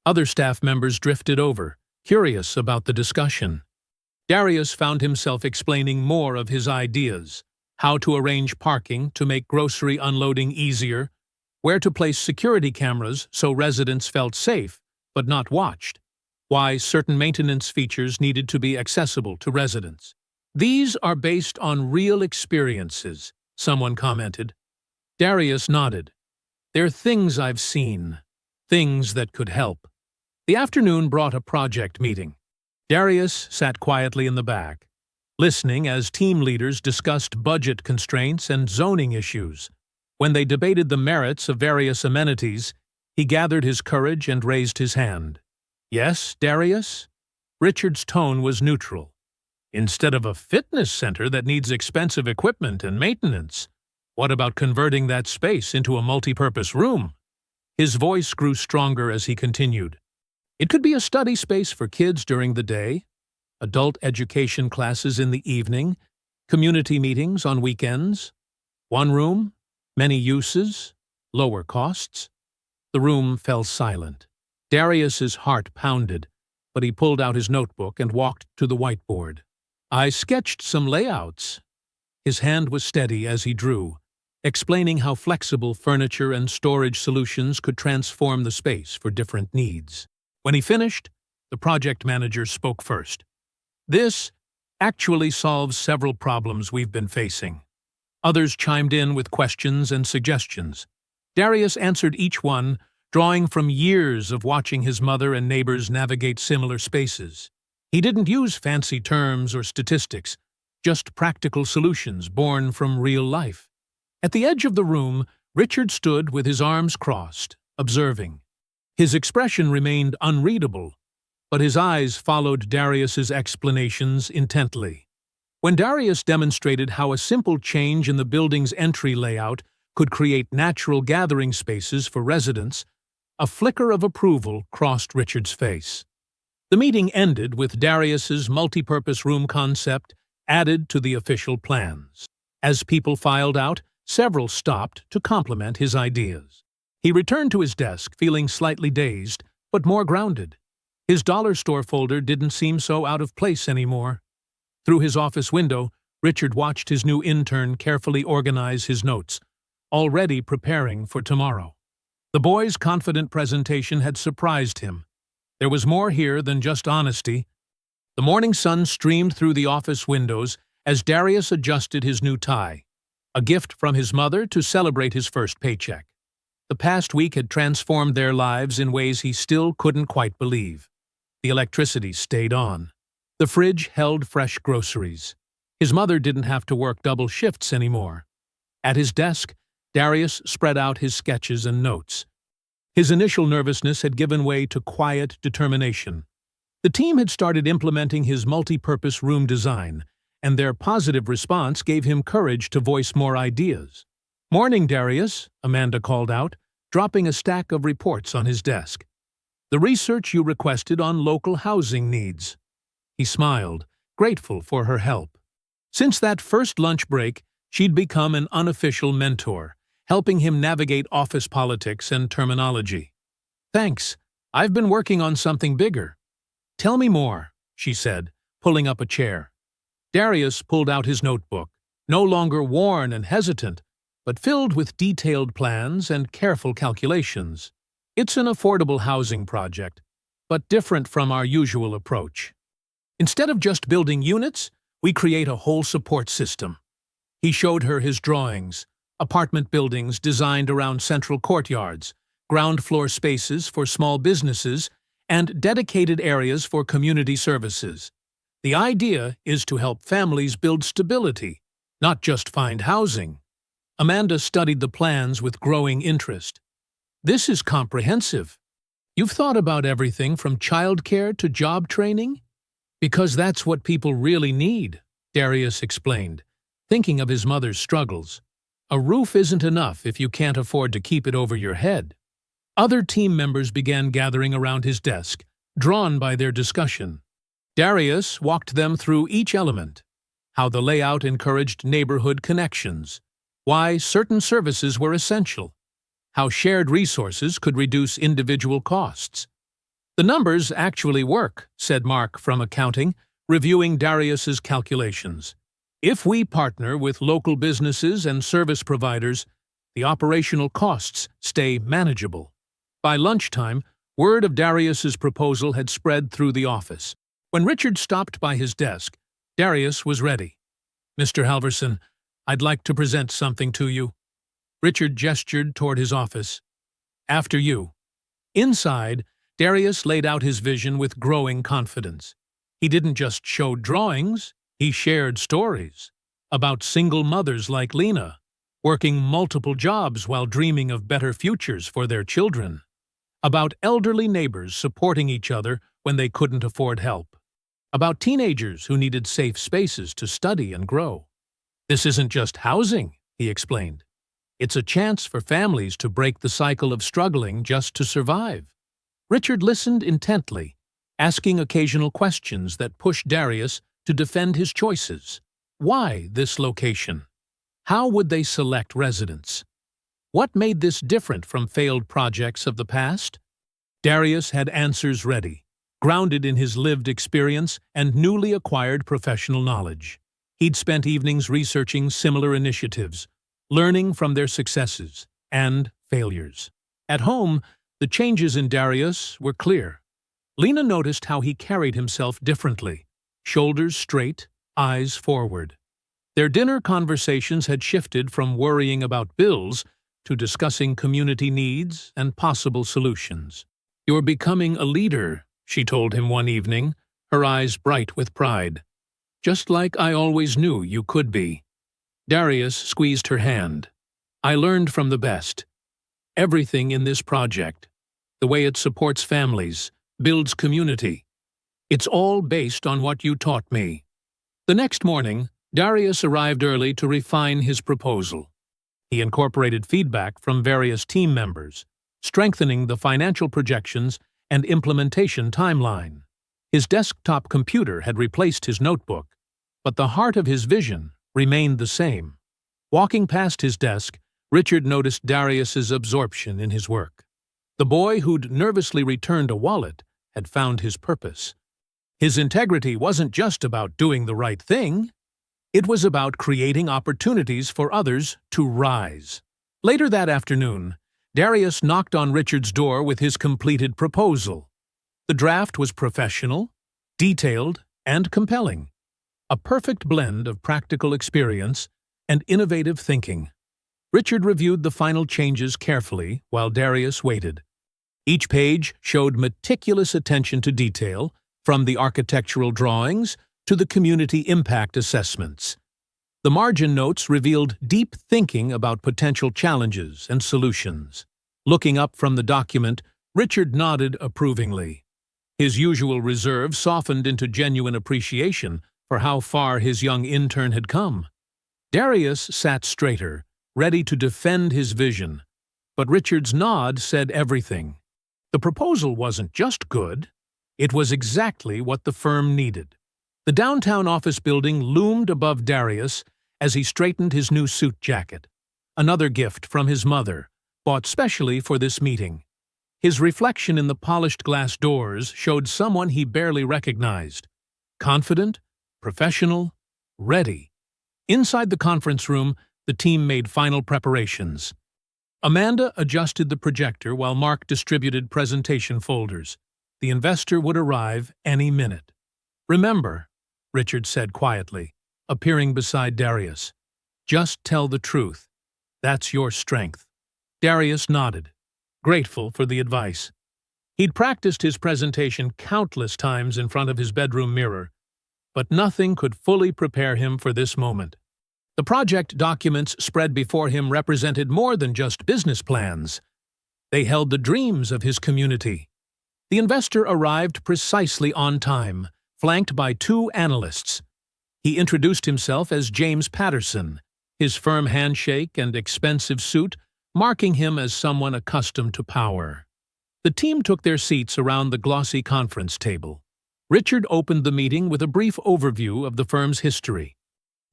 Other staff members drifted over, curious about the discussion. Darius found himself explaining more of his ideas: how to arrange parking to make grocery unloading easier, where to place security cameras so residents felt safe but not watched, why certain maintenance features needed to be accessible to residents. "These are based on real experiences," someone commented. Darius nodded. "They're things I've seen, things that could help." The afternoon brought a project meeting. Darius sat quietly in the back, listening as team leaders discussed budget constraints and zoning issues. When they debated the merits of various amenities, he gathered his courage and raised his hand. "Yes, Darius?" Richard's tone was neutral. "Instead of a fitness center that needs expensive equipment and maintenance, what about converting that space into a multi-purpose room?" His voice grew stronger as he continued. "It could be a study space for kids during the day, adult education classes in the evening, community meetings on weekends. One room, many uses, Lower costs? The room fell silent. Darius's heart pounded, but he pulled out his notebook and walked to the whiteboard. I sketched some layouts. His hand was steady as he drew, explaining how flexible furniture and storage solutions could transform the space for different needs. When he finished, the project manager spoke first. This actually solves several problems we've been facing. Others chimed in with questions and suggestions. Darius answered each one, drawing from years of watching his mother and neighbors navigate similar spaces. He didn't use fancy terms or statistics, just practical solutions born from real life. At the edge of the room, Richard stood with his arms crossed, observing. His expression remained unreadable, but his eyes followed Darius's explanations intently. When Darius demonstrated how a simple change in the building's entry layout could create natural gathering spaces for residents, a flicker of approval crossed Richard's face. The meeting ended with Darius's multipurpose room concept added to the official plans. As people filed out, several stopped to compliment his ideas. He returned to his desk feeling slightly dazed, but more grounded. His dollar store folder didn't seem so out of place anymore. Through his office window, Richard watched his new intern carefully organize his notes, already preparing for tomorrow. The boy's confident presentation had surprised him. There was more here than just honesty. The morning sun streamed through the office windows as Darius adjusted his new tie, a gift from his mother to celebrate his first paycheck. The past week had transformed their lives in ways he still couldn't quite believe. The electricity stayed on. The fridge held fresh groceries. His mother didn't have to work double shifts anymore. At his desk, Darius spread out his sketches and notes. His initial nervousness had given way to quiet determination. The team had started implementing his multi-purpose room design, and their positive response gave him courage to voice more ideas. "Morning, Darius," Amanda called out, dropping a stack of reports on his desk. "The research you requested on local housing needs." He smiled, grateful for her help. Since that first lunch break, she'd become an unofficial mentor, helping him navigate office politics and terminology. "Thanks. I've been working on something bigger." "Tell me more," she said, pulling up a chair. Darius pulled out his notebook, no longer worn and hesitant, but filled with detailed plans and careful calculations. "It's an affordable housing project, but different from our usual approach. Instead of just building units, we create a whole support system." He showed her his drawings, apartment buildings designed around central courtyards, ground floor spaces for small businesses, and dedicated areas for community services. The idea is to help families build stability, not just find housing. Amanda studied the plans with growing interest. "This is comprehensive. You've thought about everything from childcare to job training?" "Because that's what people really need," Darius explained, thinking of his mother's struggles. "A roof isn't enough if you can't afford to keep it over your head." Other team members began gathering around his desk, drawn by their discussion. Darius walked them through each element: how the layout encouraged neighborhood connections, why certain services were essential, how shared resources could reduce individual costs. "The numbers actually work," said Mark from accounting, reviewing Darius's calculations. "If we partner with local businesses and service providers, the operational costs stay manageable." By lunchtime, word of Darius's proposal had spread through the office. When Richard stopped by his desk, Darius was ready. "Mr. Halverson, I'd like to present something to you." Richard gestured toward his office. "After you." Inside, Darius laid out his vision with growing confidence. He didn't just show drawings, he shared stories about single mothers like Lena, working multiple jobs while dreaming of better futures for their children, about elderly neighbors supporting each other when they couldn't afford help, about teenagers who needed safe spaces to study and grow. "This isn't just housing," he explained. "It's a chance for families to break the cycle of struggling just to survive." Richard listened intently, asking occasional questions that pushed Darius to defend his choices. Why this location? How would they select residents? What made this different from failed projects of the past? Darius had answers ready, grounded in his lived experience and newly acquired professional knowledge. He'd spent evenings researching similar initiatives, learning from their successes and failures. At home, the changes in Darius were clear. Lena noticed how he carried himself differently, shoulders straight, eyes forward. Their dinner conversations had shifted from worrying about bills to discussing community needs and possible solutions. "You're becoming a leader," she told him one evening, her eyes bright with pride. "Just like I always knew you could be." Darius squeezed her hand. "I learned from the best. Everything in this project, the way it supports families, builds community. It's all based on what you taught me." The next morning, Darius arrived early to refine his proposal. He incorporated feedback from various team members, strengthening the financial projections and implementation timeline. His desktop computer had replaced his notebook, but the heart of his vision remained the same. Walking past his desk, Richard noticed Darius's absorption in his work. The boy who'd nervously returned a wallet had found his purpose. His integrity wasn't just about doing the right thing. It was about creating opportunities for others to rise. Later that afternoon, Darius knocked on Richard's door with his completed proposal. The draft was professional, detailed, and compelling. A perfect blend of practical experience and innovative thinking. Richard reviewed the final changes carefully while Darius waited. Each page showed meticulous attention to detail, from the architectural drawings to the community impact assessments. The margin notes revealed deep thinking about potential challenges and solutions. Looking up from the document, Richard nodded approvingly. His usual reserve softened into genuine appreciation for how far his young intern had come. Darius sat straighter, ready to defend his vision, but Richard's nod said everything. The proposal wasn't just good, it was exactly what the firm needed. The downtown office building loomed above Darius as he straightened his new suit jacket, another gift from his mother, bought specially for this meeting. His reflection in the polished glass doors showed someone he barely recognized. Confident, professional, ready. Inside the conference room, the team made final preparations. Amanda adjusted the projector while Mark distributed presentation folders. The investor would arrive any minute. "Remember," Richard said quietly, appearing beside Darius, "just tell the truth. That's your strength." Darius nodded, grateful for the advice. He'd practiced his presentation countless times in front of his bedroom mirror, but nothing could fully prepare him for this moment. The project documents spread before him represented more than just business plans. They held the dreams of his community. The investor arrived precisely on time, flanked by two analysts. He introduced himself as James Patterson, his firm handshake and expensive suit marking him as someone accustomed to power. The team took their seats around the glossy conference table. Richard opened the meeting with a brief overview of the firm's history.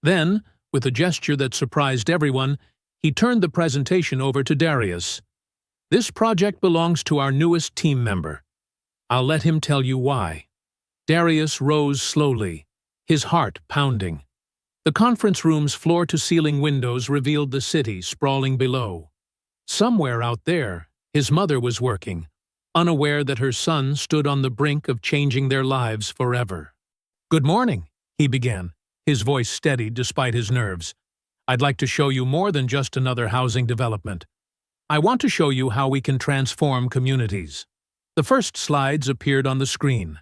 Then, with a gesture that surprised everyone, he turned the presentation over to Darius. "This project belongs to our newest team member. I'll let him tell you why." Darius rose slowly, his heart pounding. The conference room's floor-to-ceiling windows revealed the city sprawling below. Somewhere out there, his mother was working, unaware that her son stood on the brink of changing their lives forever. "Good morning," he began, his voice steady despite his nerves. "I'd like to show you more than just another housing development. I want to show you how we can transform communities." The first slides appeared on the screen.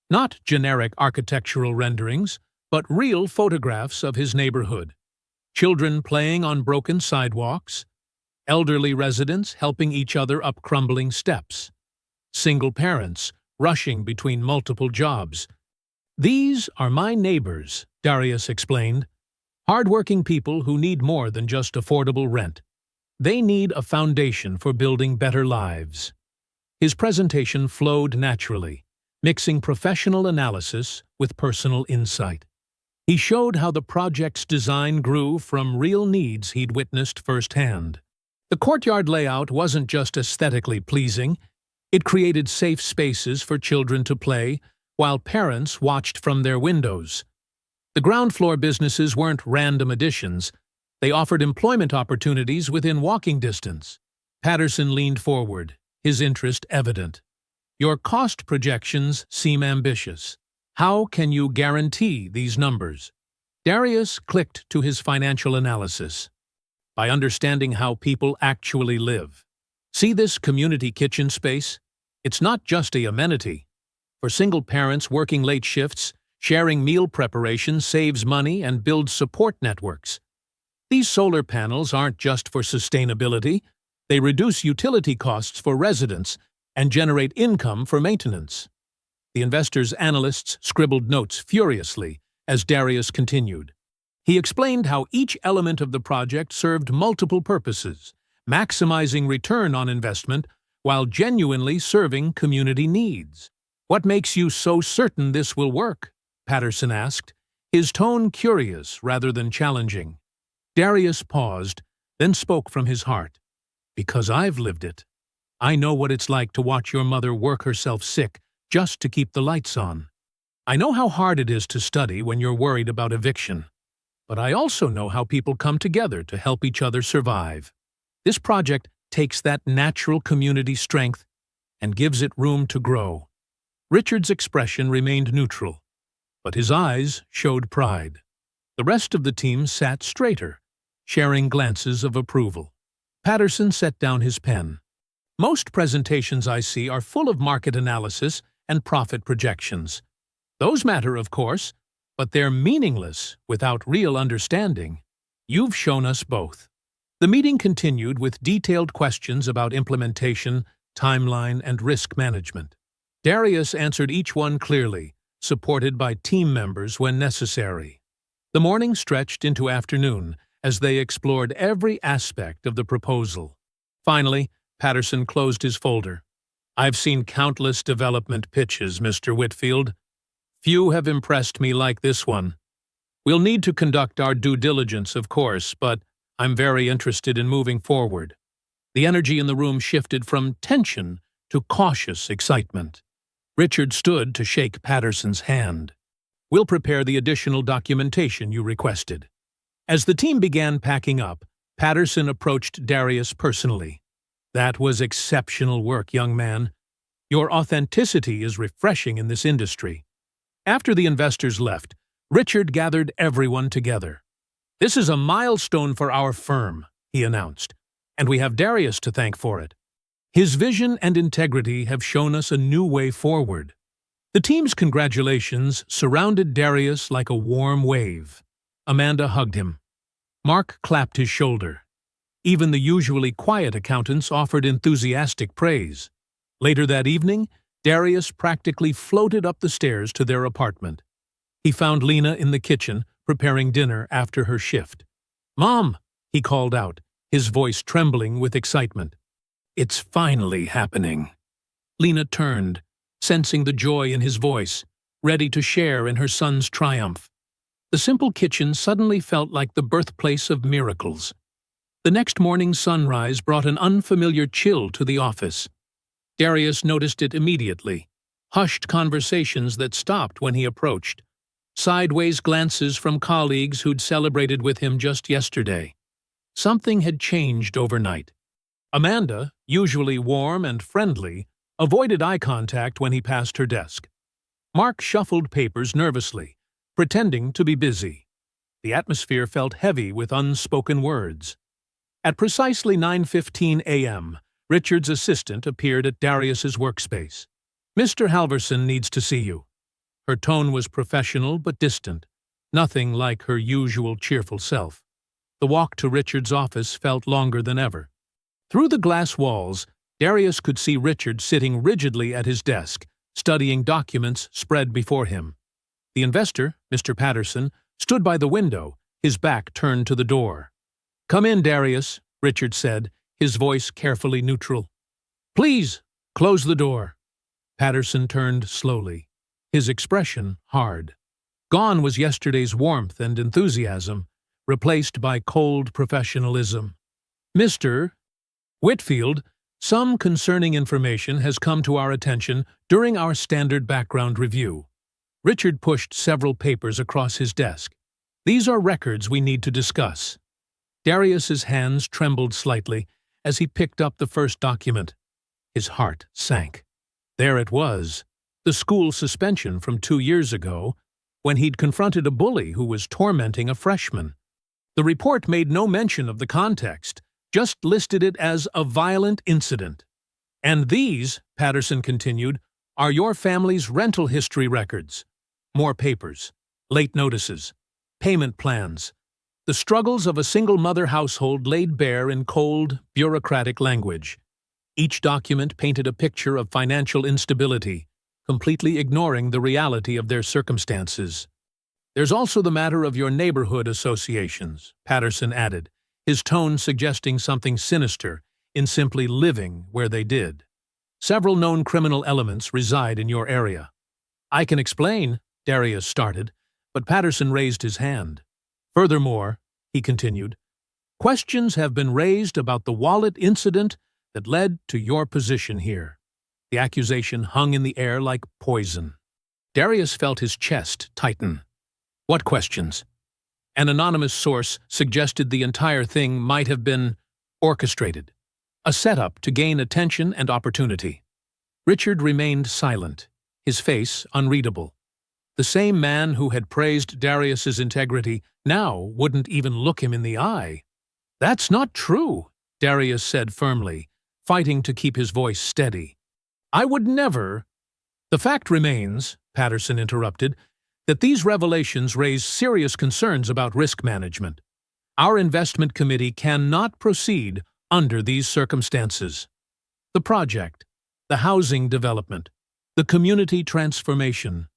Not generic architectural renderings, but real photographs of his neighborhood. Children playing on broken sidewalks, elderly residents helping each other up crumbling steps, single parents rushing between multiple jobs. "These are my neighbors," Darius explained. "Hardworking people who need more than just affordable rent. They need a foundation for building better lives." His presentation flowed naturally, mixing professional analysis with personal insight. He showed how the project's design grew from real needs he'd witnessed firsthand. The courtyard layout wasn't just aesthetically pleasing, it created safe spaces for children to play while parents watched from their windows. The ground floor businesses weren't random additions, they offered employment opportunities within walking distance. Patterson leaned forward, his interest evident. Your cost projections seem ambitious. How can you guarantee these numbers? Darius clicked to his financial analysis. By understanding how people actually live. See this community kitchen space? It's not just an amenity. For single parents working late shifts, sharing meal preparation saves money and builds support networks. These solar panels aren't just for sustainability, they reduce utility costs for residents and generate income for maintenance. The investor's analysts scribbled notes furiously as Darius continued. He explained how each element of the project served multiple purposes, maximizing return on investment while genuinely serving community needs. "What makes you so certain this will work?" Patterson asked, his tone curious rather than challenging. Darius paused, then spoke from his heart. "Because I've lived it. I know what it's like to watch your mother work herself sick just to keep the lights on. I know how hard it is to study when you're worried about eviction. But I also know how people come together to help each other survive. This project takes that natural community strength and gives it room to grow." Richard's expression remained neutral, but his eyes showed pride. The rest of the team sat straighter, sharing glances of approval. Patterson set down his pen. "Most presentations I see are full of market analysis and profit projections. Those matter, of course, but they're meaningless without real understanding. You've shown us both." The meeting continued with detailed questions about implementation, timeline, and risk management. Darius answered each one clearly, supported by team members when necessary. The morning stretched into afternoon as they explored every aspect of the proposal. Finally, Patterson closed his folder. "I've seen countless development pitches, Mr. Whitfield. Few have impressed me like this one. We'll need to conduct our due diligence, of course, but I'm very interested in moving forward." The energy in the room shifted from tension to cautious excitement. Richard stood to shake Patterson's hand. "We'll prepare the additional documentation you requested." As the team began packing up, Patterson approached Darius personally. "That was exceptional work, young man. Your authenticity is refreshing in this industry." After the investors left, Richard gathered everyone together. "This is a milestone for our firm," he announced, "and we have Darius to thank for it. His vision and integrity have shown us a new way forward." The team's congratulations surrounded Darius like a warm wave. Amanda hugged him. Mark clapped his shoulder. Even the usually quiet accountants offered enthusiastic praise. Later that evening, Darius practically floated up the stairs to their apartment. He found Lena in the kitchen, preparing dinner after her shift. "Mom," he called out, his voice trembling with excitement. "It's finally happening." Lena turned, sensing the joy in his voice, ready to share in her son's triumph. The simple kitchen suddenly felt like the birthplace of miracles. The next morning's sunrise brought an unfamiliar chill to the office. Darius noticed it immediately. Hushed conversations that stopped when he approached. Sideways glances from colleagues who'd celebrated with him just yesterday. Something had changed overnight. Amanda, usually warm and friendly, avoided eye contact when he passed her desk. Mark shuffled papers nervously, pretending to be busy. The atmosphere felt heavy with unspoken words. At precisely 9:15 a.m., Richard's assistant appeared at Darius's workspace. "Mr. Halverson needs to see you." Her tone was professional but distant, nothing like her usual cheerful self. The walk to Richard's office felt longer than ever. Through the glass walls, Darius could see Richard sitting rigidly at his desk, studying documents spread before him. The investor, Mr. Patterson, stood by the window, his back turned to the door. "Come in, Darius," Richard said, his voice carefully neutral. "Please, close the door." Patterson turned slowly, his expression hard. Gone was yesterday's warmth and enthusiasm, replaced by cold professionalism. "Mr. Whitfield, some concerning information has come to our attention during our standard background review. Richard pushed several papers across his desk. These are records we need to discuss. Darius's hands trembled slightly as he picked up the first document. His heart sank. There it was, the school suspension from 2 years ago, when he'd confronted a bully who was tormenting a freshman. The report made no mention of the context, just listed it as a violent incident. And these, Patterson continued, are your family's rental history records. More papers, late notices, payment plans, the struggles of a single-mother household laid bare in cold, bureaucratic language. Each document painted a picture of financial instability, completely ignoring the reality of their circumstances. There's also the matter of your neighborhood associations, Patterson added, his tone suggesting something sinister in simply living where they did. Several known criminal elements reside in your area. I can explain, Darius started, but Patterson raised his hand. Furthermore, he continued, questions have been raised about the wallet incident that led to your position here. The accusation hung in the air like poison. Darius felt his chest tighten. What questions? An anonymous source suggested the entire thing might have been orchestrated, a setup to gain attention and opportunity. Richard remained silent, his face unreadable. The same man who had praised Darius's integrity now wouldn't even look him in the eye. That's not true, Darius said firmly, fighting to keep his voice steady. I would never— The fact remains, Patterson interrupted, that these revelations raise serious concerns about risk management. Our investment committee cannot proceed under these circumstances. The project, the housing development, the community transformation,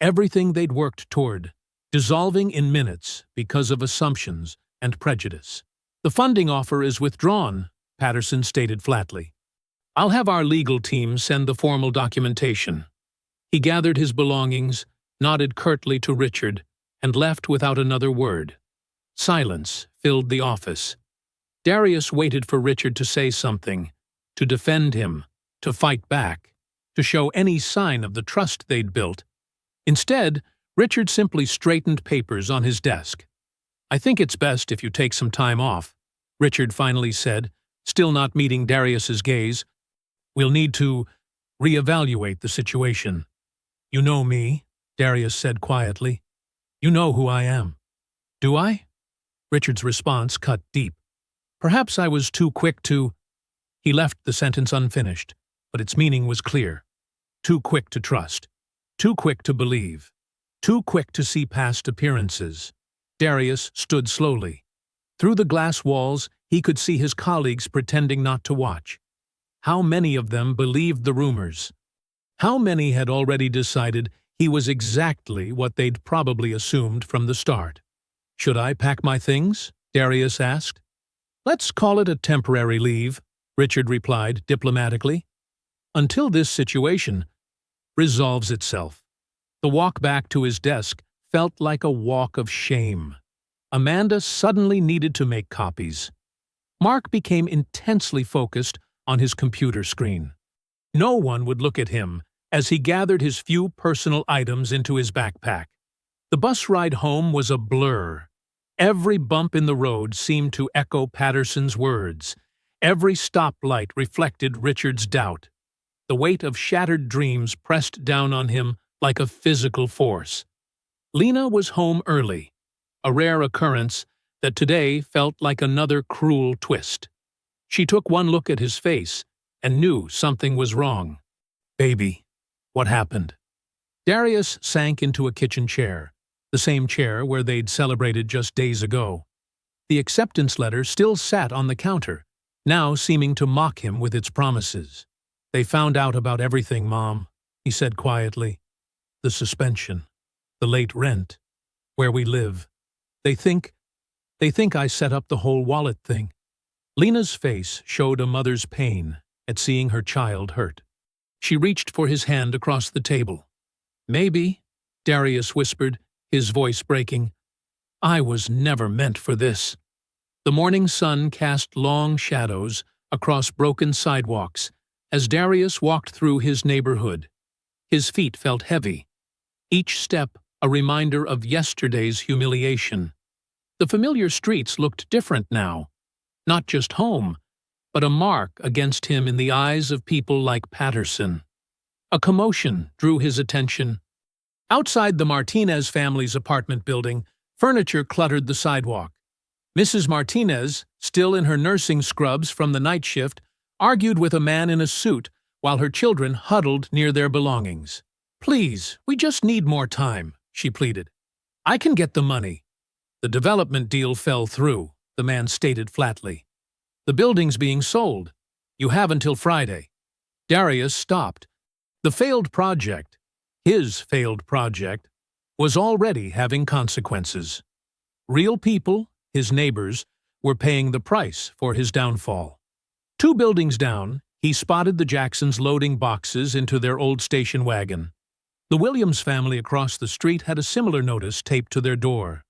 everything they'd worked toward, dissolving in minutes because of assumptions and prejudice. The funding offer is withdrawn, Patterson stated flatly. I'll have our legal team send the formal documentation. He gathered his belongings, nodded curtly to Richard, and left without another word. Silence filled the office. Darius waited for Richard to say something, to defend him, to fight back, to show any sign of the trust they'd built. Instead, Richard simply straightened papers on his desk. I think it's best if you take some time off, Richard finally said, still not meeting Darius's gaze. We'll need to reevaluate the situation. You know me, Darius said quietly. You know who I am. Do I? Richard's response cut deep. Perhaps I was too quick to— He left the sentence unfinished, but its meaning was clear. Too quick to trust. Too quick to believe. Too quick to see past appearances. Darius stood slowly. Through the glass walls, he could see his colleagues pretending not to watch. How many of them believed the rumors? How many had already decided he was exactly what they'd probably assumed from the start? Should I pack my things? Darius asked. Let's call it a temporary leave, Richard replied diplomatically. Until this situation resolves itself. The walk back to his desk felt like a walk of shame. Amanda suddenly needed to make copies. Mark became intensely focused on his computer screen. No one would look at him as he gathered his few personal items into his backpack. The bus ride home was a blur. Every bump in the road seemed to echo Patterson's words. Every stoplight reflected Richard's doubt. The weight of shattered dreams pressed down on him like a physical force. Lena was home early, a rare occurrence that today felt like another cruel twist. She took one look at his face and knew something was wrong. Baby, what happened? Darius sank into a kitchen chair, the same chair where they'd celebrated just days ago. The acceptance letter still sat on the counter, now seeming to mock him with its promises. They found out about everything, Mom, he said quietly. The suspension, the late rent, where we live. They think I set up the whole wallet thing. Lena's face showed a mother's pain at seeing her child hurt. She reached for his hand across the table. Maybe, Darius whispered, his voice breaking. I was never meant for this. The morning sun cast long shadows across broken sidewalks as Darius walked through his neighborhood. His feet felt heavy, each step a reminder of yesterday's humiliation. The familiar streets looked different now, not just home, but a mark against him in the eyes of people like Patterson. A commotion drew his attention. Outside the Martinez family's apartment building, furniture cluttered the sidewalk. Mrs. Martinez, still in her nursing scrubs from the night shift, argued with a man in a suit while her children huddled near their belongings. "Please, we just need more time," she pleaded. "I can get the money." "The development deal fell through," the man stated flatly. "The building's being sold. You have until Friday." Darius stopped. The failed project, his failed project, was already having consequences. Real people, his neighbors, were paying the price for his downfall. 2 buildings down, he spotted the Jacksons loading boxes into their old station wagon. The Williams family across the street had a similar notice taped to their door.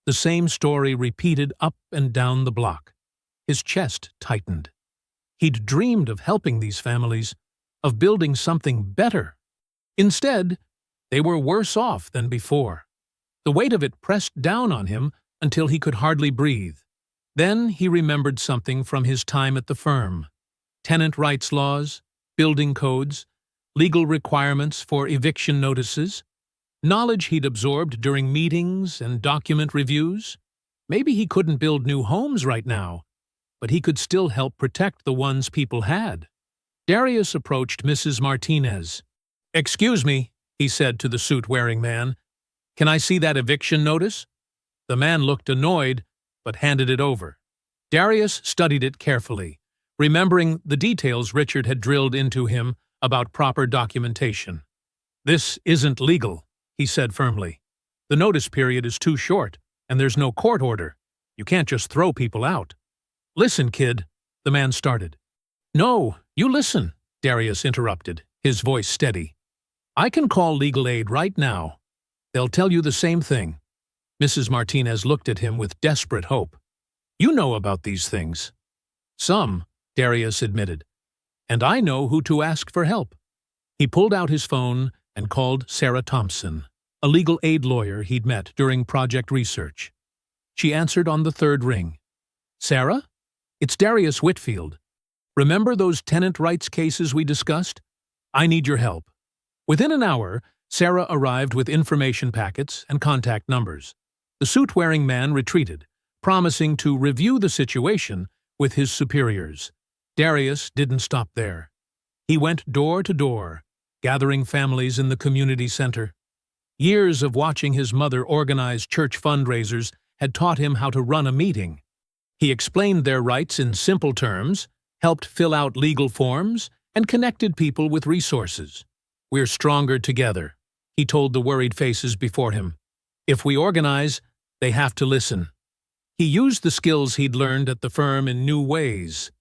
The same story repeated up and down the block. His chest tightened. He'd dreamed of helping these families, of building something better. Instead, they were worse off than before. The weight of it pressed down on him until he could hardly breathe. Then he remembered something from his time at the firm. Tenant rights laws, building codes, legal requirements for eviction notices, knowledge he'd absorbed during meetings and document reviews. Maybe he couldn't build new homes right now, but he could still help protect the ones people had. Darius approached Mrs. Martinez. "Excuse me," he said to the suit-wearing man. "Can I see that eviction notice?" The man looked annoyed, but handed it over. Darius studied it carefully, remembering the details Richard had drilled into him about proper documentation. "This isn't legal," he said firmly. "The notice period is too short, and there's no court order. You can't just throw people out." "Listen, kid," the man started. "No, you listen," Darius interrupted, his voice steady. "I can call legal aid right now. They'll tell you the same thing." Mrs. Martinez looked at him with desperate hope. "You know about these things." "Some," Darius admitted. "And I know who to ask for help." He pulled out his phone and called Sarah Thompson, a legal aid lawyer he'd met during project research. She answered on the 3rd ring. "Sarah? It's Darius Whitfield. Remember those tenant rights cases we discussed? I need your help." Within an hour, Sarah arrived with information packets and contact numbers. The suit-wearing man retreated, promising to review the situation with his superiors. Darius didn't stop there. He went door to door, gathering families in the community center. Years of watching his mother organize church fundraisers had taught him how to run a meeting. He explained their rights in simple terms, helped fill out legal forms, and connected people with resources. "We're stronger together," he told the worried faces before him. "If we organize, they have to listen." He used the skills he'd learned at the firm in new ways.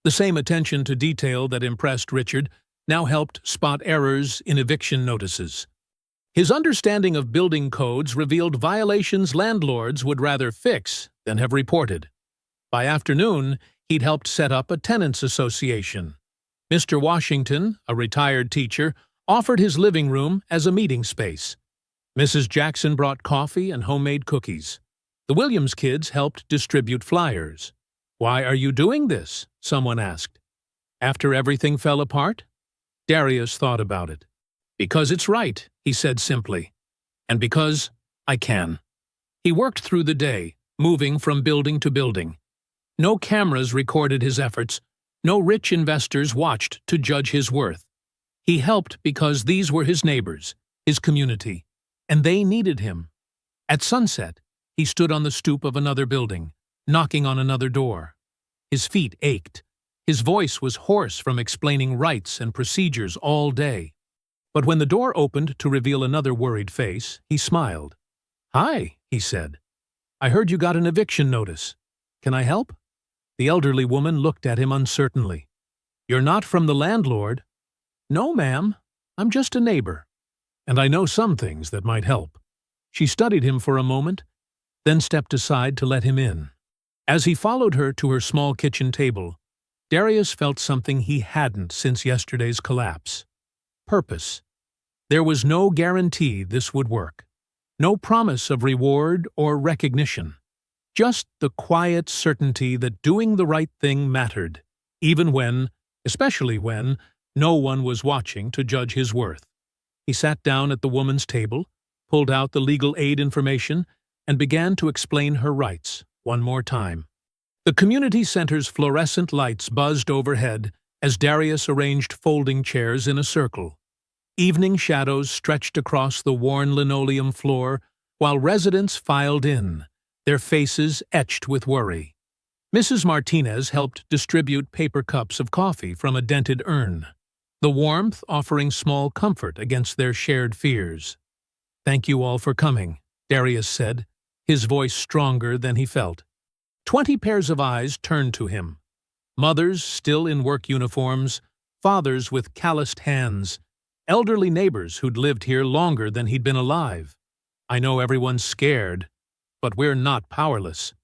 The same attention to detail that impressed Richard now helped spot errors in eviction notices. His understanding of building codes revealed violations landlords would rather fix than have reported. By afternoon, he'd helped set up a tenants association. Mr. Washington, a retired teacher, offered his living room as a meeting space. Mrs. Jackson brought coffee and homemade cookies. The Williams kids helped distribute flyers. "Why are you doing this?" someone asked. "After everything fell apart?" Darius thought about it. "Because it's right," he said simply. "And because I can." He worked through the day, moving from building to building. No cameras recorded his efforts. No rich investors watched to judge his worth. He helped because these were his neighbors, his community, and they needed him. At sunset, he stood on the stoop of another building, knocking on another door. His feet ached. His voice was hoarse from explaining rights and procedures all day. But when the door opened to reveal another worried face, he smiled. "Hi," he said. "I heard you got an eviction notice. Can I help?" The elderly woman looked at him uncertainly. "You're not from the landlord?" "No, ma'am. I'm just a neighbor. And I know some things that might help." She studied him for a moment, then stepped aside to let him in. As he followed her to her small kitchen table, Darius felt something he hadn't since yesterday's collapse. Purpose. There was no guarantee this would work. No promise of reward or recognition. Just the quiet certainty that doing the right thing mattered, even when, especially when, no one was watching to judge his worth. He sat down at the woman's table, pulled out the legal aid information, and began to explain her rights one more time. The community center's fluorescent lights buzzed overhead as Darius arranged folding chairs in a circle. Evening shadows stretched across the worn linoleum floor while residents filed in, their faces etched with worry. Mrs. Martinez helped distribute paper cups of coffee from a dented urn, the warmth offering small comfort against their shared fears. "Thank you all for coming," Darius said, his voice stronger than he felt. 20 pairs of eyes turned to him. Mothers still in work uniforms, fathers with calloused hands, elderly neighbors who'd lived here longer than he'd been alive. "I know everyone's scared, but we're not powerless."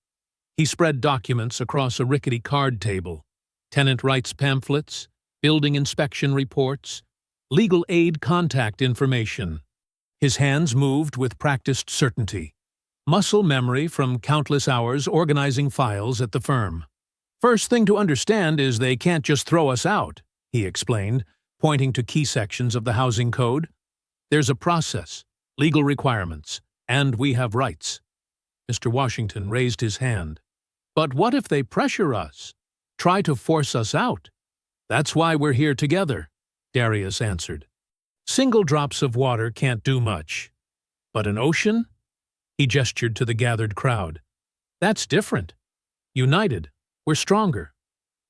He spread documents across a rickety card table, tenant rights pamphlets, building inspection reports, legal aid contact information. His hands moved with practiced certainty, muscle memory from countless hours organizing files at the firm. "First thing to understand is they can't just throw us out," he explained, pointing to key sections of the housing code. "There's a process, legal requirements, and we have rights." Mr. Washington raised his hand. "But what if they pressure us? Try to force us out?" "That's why we're here together," Darius answered. "Single drops of water can't do much. But an ocean?" He gestured to the gathered crowd. "That's different. United, we're stronger."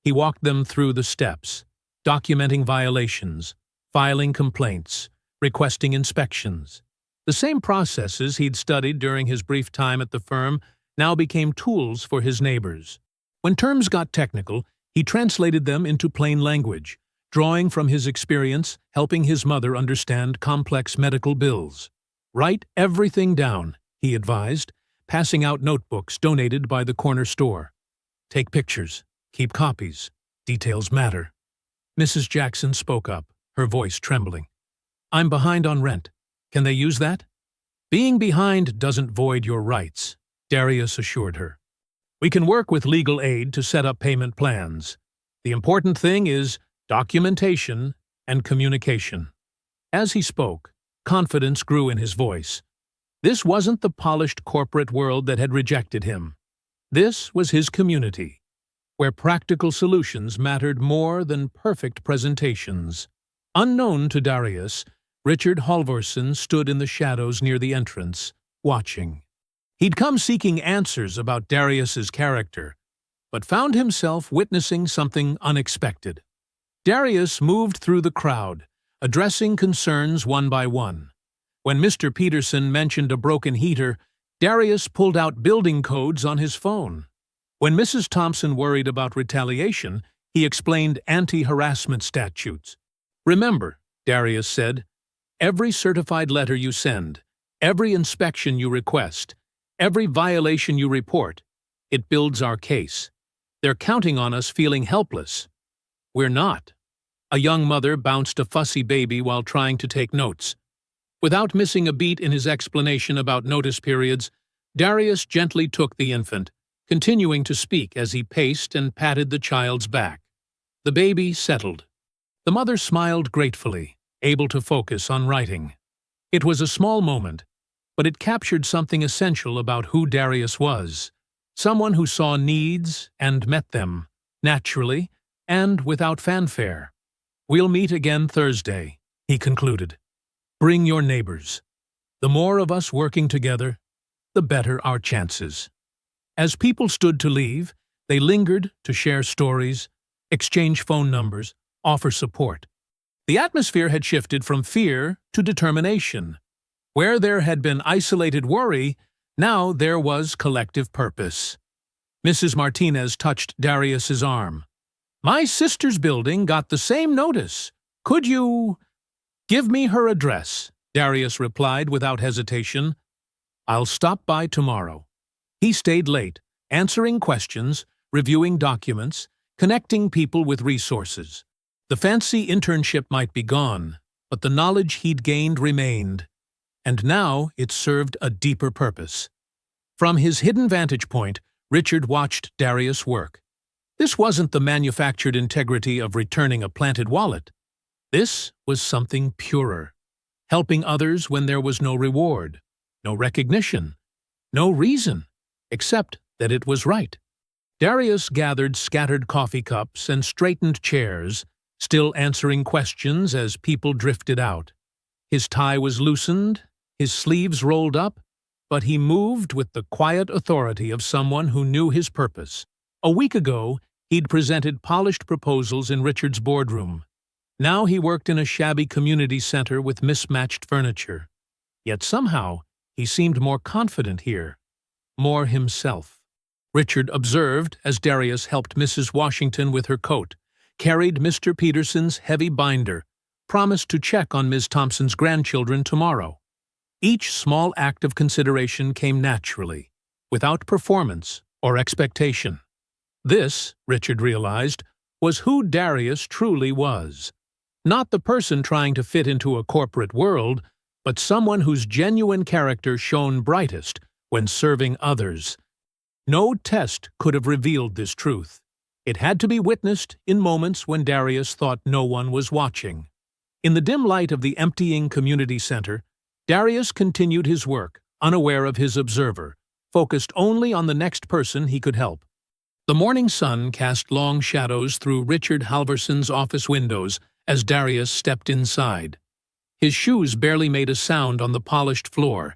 He walked them through the steps, documenting violations, filing complaints, requesting inspections. The same processes he'd studied during his brief time at the firm now became tools for his neighbors. When terms got technical, he translated them into plain language, drawing from his experience helping his mother understand complex medical bills. "Write everything down," he advised, passing out notebooks donated by the corner store. "Take pictures. Keep copies. Details matter." Mrs. Jackson spoke up, her voice trembling. "I'm behind on rent. Can they use that?" "Being behind doesn't void your rights," Darius assured her. "We can work with legal aid to set up payment plans. The important thing is documentation and communication." As he spoke, confidence grew in his voice. This wasn't the polished corporate world that had rejected him. This was his community, where practical solutions mattered more than perfect presentations. Unknown to Darius, Richard Halvorsen stood in the shadows near the entrance, watching. He'd come seeking answers about Darius's character, but found himself witnessing something unexpected. Darius moved through the crowd, addressing concerns one by one. When Mr. Peterson mentioned a broken heater, Darius pulled out building codes on his phone. When Mrs. Thompson worried about retaliation, he explained anti-harassment statutes. "Remember," Darius said, "every certified letter you send, every inspection you request, every violation you report, it builds our case. They're counting on us feeling helpless. We're not." A young mother bounced a fussy baby while trying to take notes. Without missing a beat in his explanation about notice periods, Darius gently took the infant, continuing to speak as he paced and patted the child's back. The baby settled. The mother smiled gratefully, able to focus on writing. It was a small moment, but it captured something essential about who Darius was. Someone who saw needs and met them, naturally and without fanfare. "We'll meet again Thursday," he concluded. "Bring your neighbors. The more of us working together, the better our chances." As people stood to leave, they lingered to share stories, exchange phone numbers, offer support. The atmosphere had shifted from fear to determination. Where there had been isolated worry, now there was collective purpose. Mrs. Martinez touched Darius's arm. "My sister's building got the same notice. Could you—" "Give me her address," Darius replied without hesitation. "I'll stop by tomorrow." He stayed late, answering questions, reviewing documents, connecting people with resources. The fancy internship might be gone, but the knowledge he'd gained remained, and now it served a deeper purpose. From his hidden vantage point, Richard watched Darius work. This wasn't the manufactured integrity of returning a planted wallet. This was something purer, helping others when there was no reward, no recognition, no reason, except that it was right. Darius gathered scattered coffee cups and straightened chairs, still answering questions as people drifted out. His tie was loosened, his sleeves rolled up, but he moved with the quiet authority of someone who knew his purpose. A week ago, he'd presented polished proposals in Richard's boardroom. Now he worked in a shabby community center with mismatched furniture. Yet somehow, he seemed more confident here, more himself. Richard observed as Darius helped Mrs. Washington with her coat, carried Mr. Peterson's heavy binder, promised to check on Ms. Thompson's grandchildren tomorrow. Each small act of consideration came naturally, without performance or expectation. This, Richard realized, was who Darius truly was. Not the person trying to fit into a corporate world, but someone whose genuine character shone brightest when serving others. No test could have revealed this truth. It had to be witnessed in moments when Darius thought no one was watching. In the dim light of the emptying community center, Darius continued his work, unaware of his observer, focused only on the next person he could help. The morning sun cast long shadows through Richard Halverson's office windows as Darius stepped inside. His shoes barely made a sound on the polished floor,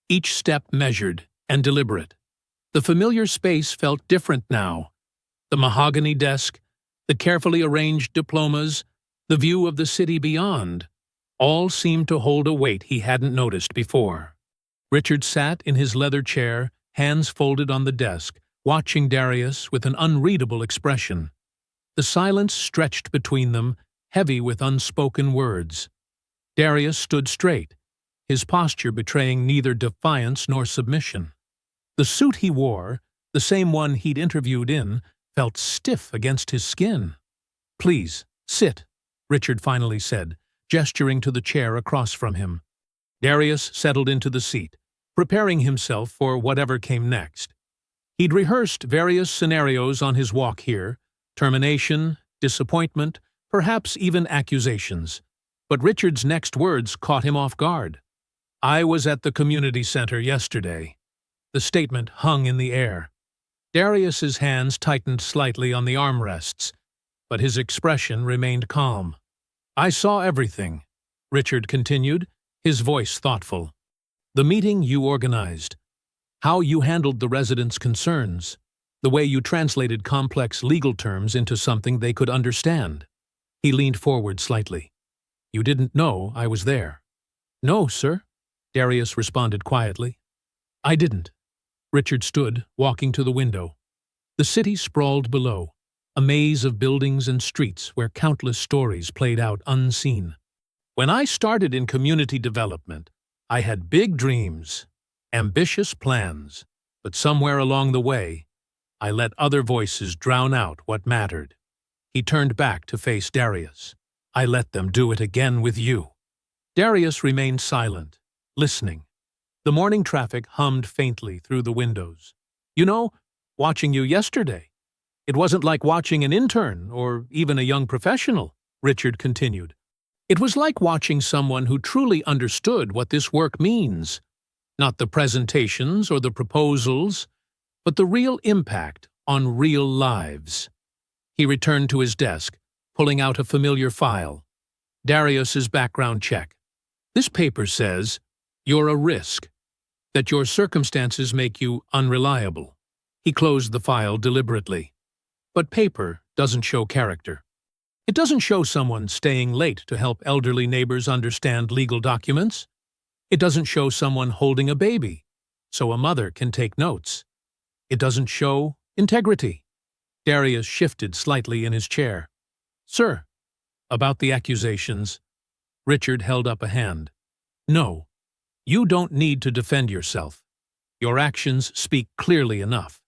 each step measured and deliberate. The familiar space felt different now. The mahogany desk, the carefully arranged diplomas, the view of the city beyond, all seemed to hold a weight he hadn't noticed before. Richard sat in his leather chair, hands folded on the desk, watching Darius with an unreadable expression. The silence stretched between them, heavy with unspoken words. Darius stood straight, his posture betraying neither defiance nor submission. The suit he wore, the same one he'd interviewed in, felt stiff against his skin. "Please, sit," Richard finally said, gesturing to the chair across from him. Darius settled into the seat, preparing himself for whatever came next. He'd rehearsed various scenarios on his walk here: termination, disappointment, perhaps even accusations. But Richard's next words caught him off guard. "I was at the community center yesterday." The statement hung in the air. Darius's hands tightened slightly on the armrests, but his expression remained calm. "I saw everything," Richard continued, his voice thoughtful. "The meeting you organized, how you handled the residents' concerns, the way you translated complex legal terms into something they could understand." He leaned forward slightly. "You didn't know I was there?" "No, sir," Darius responded quietly. "I didn't." Richard stood, walking to the window. The city sprawled below, a maze of buildings and streets where countless stories played out unseen. "When I started in community development, I had big dreams, ambitious plans, but somewhere along the way, I let other voices drown out what mattered." He turned back to face Darius. "I let them do it again with you." Darius remained silent, listening. The morning traffic hummed faintly through the windows. "You know, watching you yesterday, it wasn't like watching an intern or even a young professional," Richard continued. "It was like watching someone who truly understood what this work means. Not the presentations or the proposals, but the real impact on real lives." He returned to his desk, pulling out a familiar file. Darius's background check. "This paper says you're a risk, that your circumstances make you unreliable." He closed the file deliberately. But paper doesn't show character. It doesn't show someone staying late to help elderly neighbors understand legal documents. It doesn't show someone holding a baby, so a mother can take notes. It doesn't show integrity. Darius shifted slightly in his chair. "Sir." "About the accusations." Richard held up a hand. "No, you don't need to defend yourself. Your actions speak clearly enough."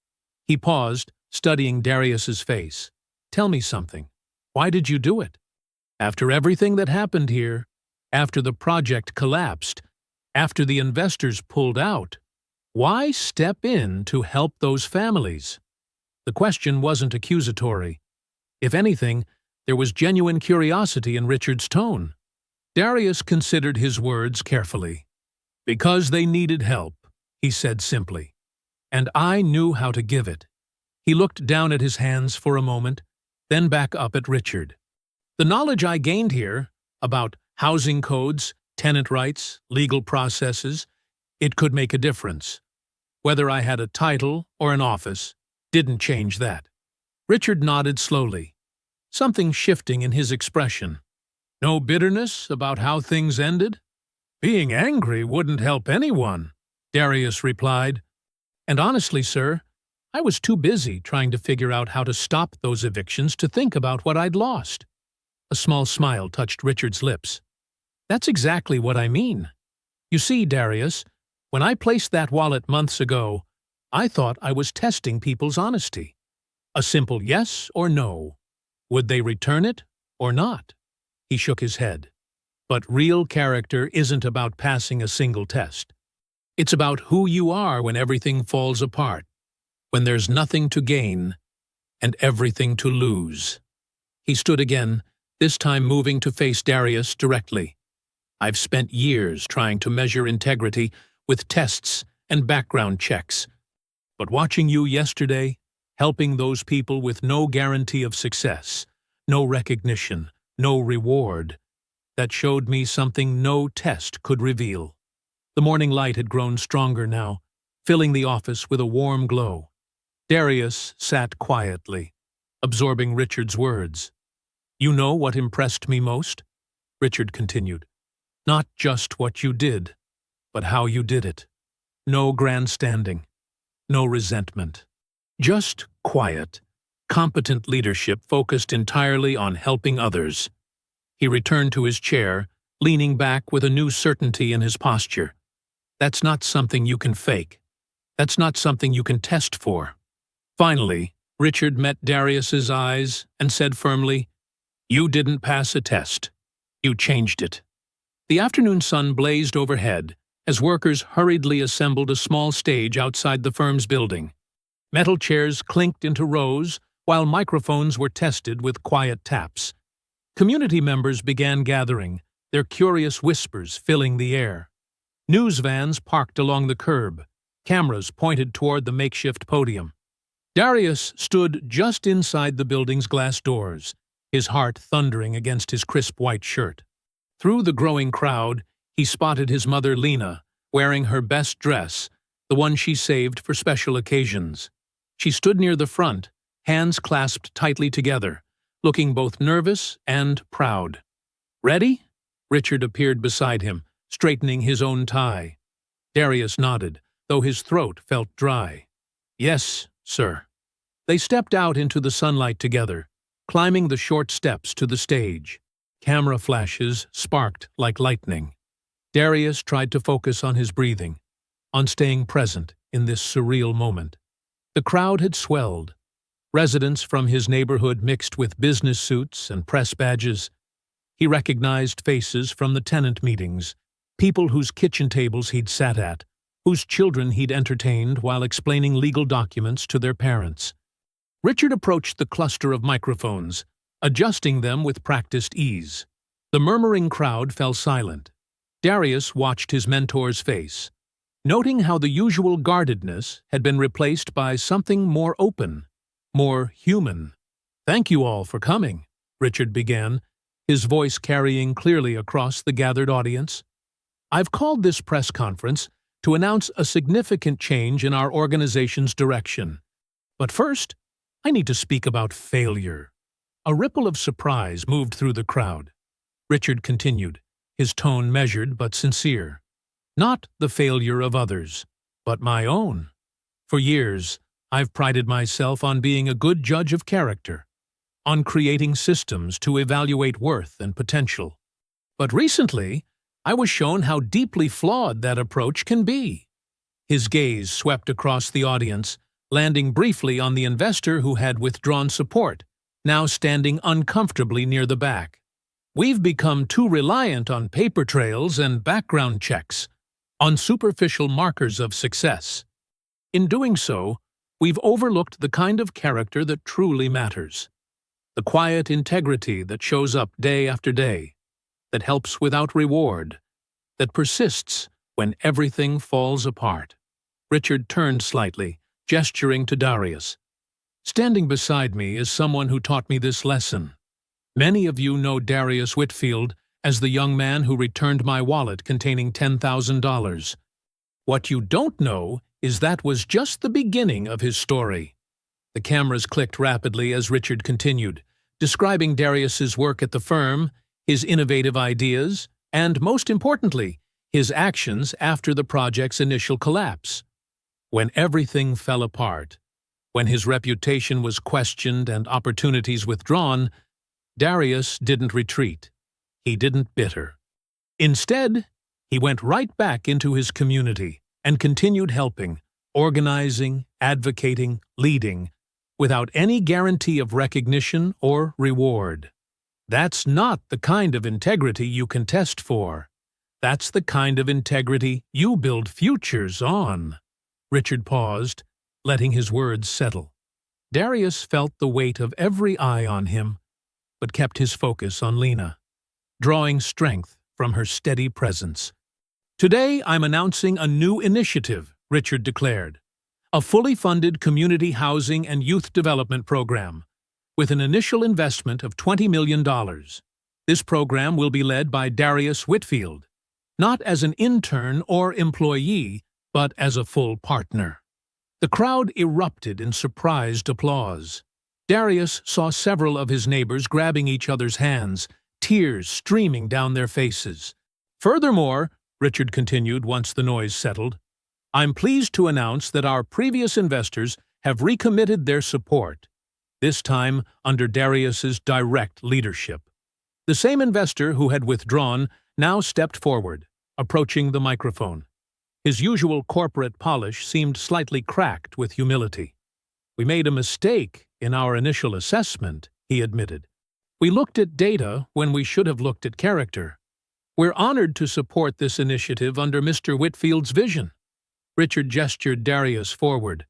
He paused, studying Darius's face. Tell me something. Why did you do it? After everything that happened here, after the project collapsed, after the investors pulled out, why step in to help those families? The question wasn't accusatory. If anything, there was genuine curiosity in Richard's tone. Darius considered his words carefully. Because they needed help, he said simply. And I knew how to give it. He looked down at his hands for a moment, then back up at Richard. The knowledge I gained here about housing codes, tenant rights, legal processes, it could make a difference. Whether I had a title or an office didn't change that. Richard nodded slowly, something shifting in his expression. No bitterness about how things ended? Being angry wouldn't help anyone, Darius replied. And honestly, sir, I was too busy trying to figure out how to stop those evictions to think about what I'd lost. A small smile touched Richard's lips. That's exactly what I mean. You see, Darius, when I placed that wallet months ago, I thought I was testing people's honesty. A simple yes or no. Would they return it or not? He shook his head. But real character isn't about passing a single test. It's about who you are when everything falls apart, when there's nothing to gain and everything to lose. He stood again, this time moving to face Darius directly. I've spent years trying to measure integrity with tests and background checks. But watching you yesterday, helping those people with no guarantee of success, no recognition, no reward, that showed me something no test could reveal. The morning light had grown stronger now, filling the office with a warm glow. Darius sat quietly, absorbing Richard's words. You know what impressed me most? Richard continued. Not just what you did, but how you did it. No grandstanding, no resentment. Just quiet, competent leadership focused entirely on helping others. He returned to his chair, leaning back with a new certainty in his posture. That's not something you can fake. That's not something you can test for. Finally, Richard met Darius's eyes and said firmly, You didn't pass a test. You changed it. The afternoon sun blazed overhead as workers hurriedly assembled a small stage outside the firm's building. Metal chairs clinked into rows while microphones were tested with quiet taps. Community members began gathering, their curious whispers filling the air. News vans parked along the curb, cameras pointed toward the makeshift podium. Darius stood just inside the building's glass doors, his heart thundering against his crisp white shirt. Through the growing crowd, he spotted his mother Lena, wearing her best dress, the one she saved for special occasions. She stood near the front, hands clasped tightly together, looking both nervous and proud. Ready? Richard appeared beside him, straightening his own tie. Darius nodded, though his throat felt dry. Yes, sir. They stepped out into the sunlight together, climbing the short steps to the stage. Camera flashes sparked like lightning. Darius tried to focus on his breathing, on staying present in this surreal moment. The crowd had swelled. Residents from his neighborhood mixed with business suits and press badges. He recognized faces from the tenant meetings, people whose kitchen tables he'd sat at, whose children he'd entertained while explaining legal documents to their parents. Richard approached the cluster of microphones, adjusting them with practiced ease. The murmuring crowd fell silent. Darius watched his mentor's face, noting how the usual guardedness had been replaced by something more open, more human. "Thank you all for coming," Richard began, his voice carrying clearly across the gathered audience. "I've called this press conference to announce a significant change in our organization's direction. But first, I need to speak about failure." A ripple of surprise moved through the crowd. Richard continued, his tone measured but sincere. "Not the failure of others, but my own. For years, I've prided myself on being a good judge of character, on creating systems to evaluate worth and potential. But recently, I was shown how deeply flawed that approach can be." His gaze swept across the audience, landing briefly on the investor who had withdrawn support, now standing uncomfortably near the back. We've become too reliant on paper trails and background checks, on superficial markers of success. In doing so, we've overlooked the kind of character that truly matters. The quiet integrity that shows up day after day, that helps without reward, that persists when everything falls apart. Richard turned slightly, gesturing to Darius. Standing beside me is someone who taught me this lesson. Many of you know Darius Whitfield as the young man who returned my wallet containing $10,000. What you don't know is that was just the beginning of his story. The cameras clicked rapidly as Richard continued, describing Darius's work at the firm, his innovative ideas, and, most importantly, his actions after the project's initial collapse. When everything fell apart, when his reputation was questioned and opportunities withdrawn, Darius didn't retreat. He didn't bitter. Instead, he went right back into his community and continued helping, organizing, advocating, leading, without any guarantee of recognition or reward. That's not the kind of integrity you can test for. That's the kind of integrity you build futures on. Richard paused, letting his words settle. Darius felt the weight of every eye on him, but kept his focus on Lena, drawing strength from her steady presence. Today, I'm announcing a new initiative, Richard declared. A fully funded community housing and youth development program, with an initial investment of $20 million. This program will be led by Darius Whitfield, not as an intern or employee, but as a full partner. The crowd erupted in surprised applause. Darius saw several of his neighbors grabbing each other's hands, tears streaming down their faces. Furthermore, Richard continued once the noise settled, I'm pleased to announce that our previous investors have recommitted their support, this time under Darius's direct leadership. The same investor who had withdrawn now stepped forward, approaching the microphone. His usual corporate polish seemed slightly cracked with humility. We made a mistake in our initial assessment, he admitted. We looked at data when we should have looked at character. We're honored to support this initiative under Mr. Whitfield's vision. Richard gestured Darius forward.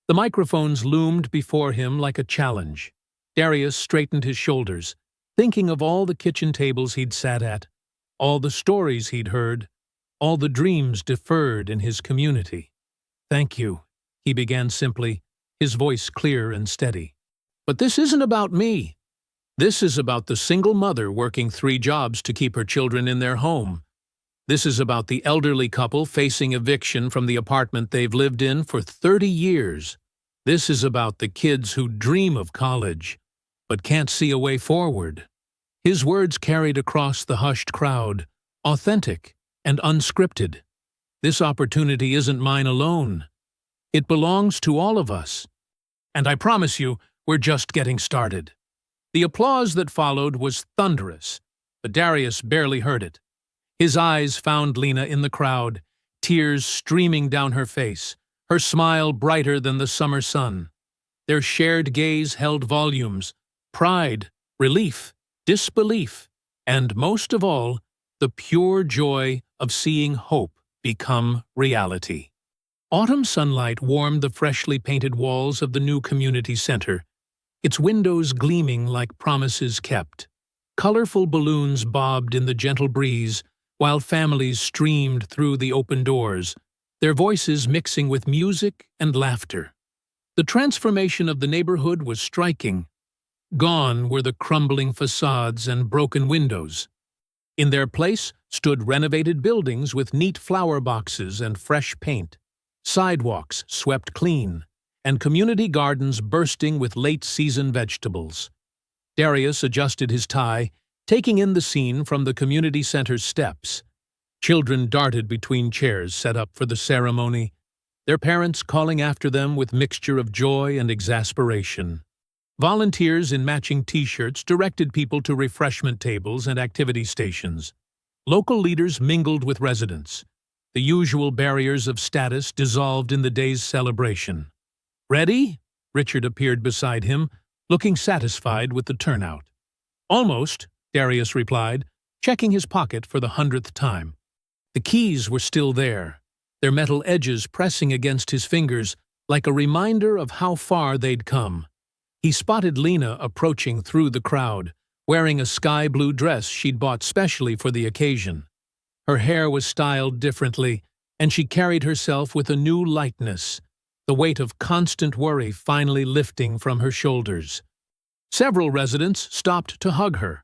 The microphones loomed before him like a challenge. Darius straightened his shoulders, thinking of all the kitchen tables he'd sat at, all the stories he'd heard, all the dreams deferred in his community. Thank you, he began simply, his voice clear and steady. But this isn't about me. This is about the single mother working 3 jobs to keep her children in their home. This is about the elderly couple facing eviction from the apartment they've lived in for 30 years. This is about the kids who dream of college, but can't see a way forward. His words carried across the hushed crowd, authentic and unscripted. This opportunity isn't mine alone. It belongs to all of us. And I promise you, we're just getting started. The applause that followed was thunderous, but Darius barely heard it. His eyes found Lena in the crowd, tears streaming down her face, her smile brighter than the summer sun. Their shared gaze held volumes, pride, relief, disbelief, and most of all, the pure joy of seeing hope become reality. Autumn sunlight warmed the freshly painted walls of the new community center, its windows gleaming like promises kept. Colorful balloons bobbed in the gentle breeze, while families streamed through the open doors, their voices mixing with music and laughter. The transformation of the neighborhood was striking. Gone were the crumbling facades and broken windows. In their place stood renovated buildings with neat flower boxes and fresh paint, sidewalks swept clean, and community gardens bursting with late-season vegetables. Darius adjusted his tie, taking in the scene from the community center's steps. Children darted between chairs set up for the ceremony, their parents calling after them with mixture of joy and exasperation. Volunteers in matching T-shirts directed people to refreshment tables and activity stations. Local leaders mingled with residents. The usual barriers of status dissolved in the day's celebration. Ready? Richard appeared beside him, looking satisfied with the turnout. "Almost," Darius replied, checking his pocket for the 100th time. The keys were still there, their metal edges pressing against his fingers like a reminder of how far they'd come. He spotted Lena approaching through the crowd, wearing a sky-blue dress she'd bought specially for the occasion. Her hair was styled differently, and she carried herself with a new lightness, the weight of constant worry finally lifting from her shoulders. Several residents stopped to hug her.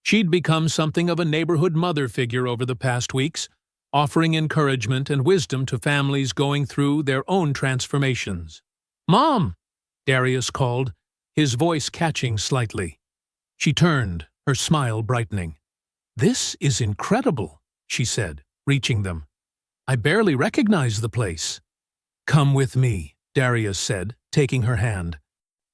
She'd become something of a neighborhood mother figure over the past weeks, offering encouragement and wisdom to families going through their own transformations. "Mom!" Darius called, his voice catching slightly. She turned, her smile brightening. "This is incredible," she said, reaching them. "I barely recognize the place." "Come with me," Darius said, taking her hand.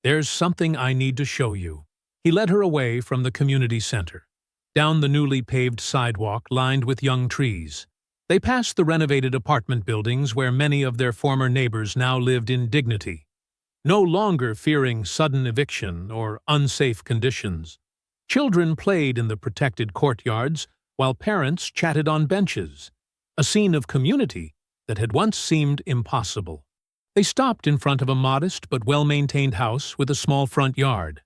"There's something I need to show you." He led her away from the community center, down the newly paved sidewalk lined with young trees. They passed the renovated apartment buildings where many of their former neighbors now lived in dignity, no longer fearing sudden eviction or unsafe conditions. Children played in the protected courtyards while parents chatted on benches, a scene of community that had once seemed impossible. They stopped in front of a modest but well-maintained house with a small front yard.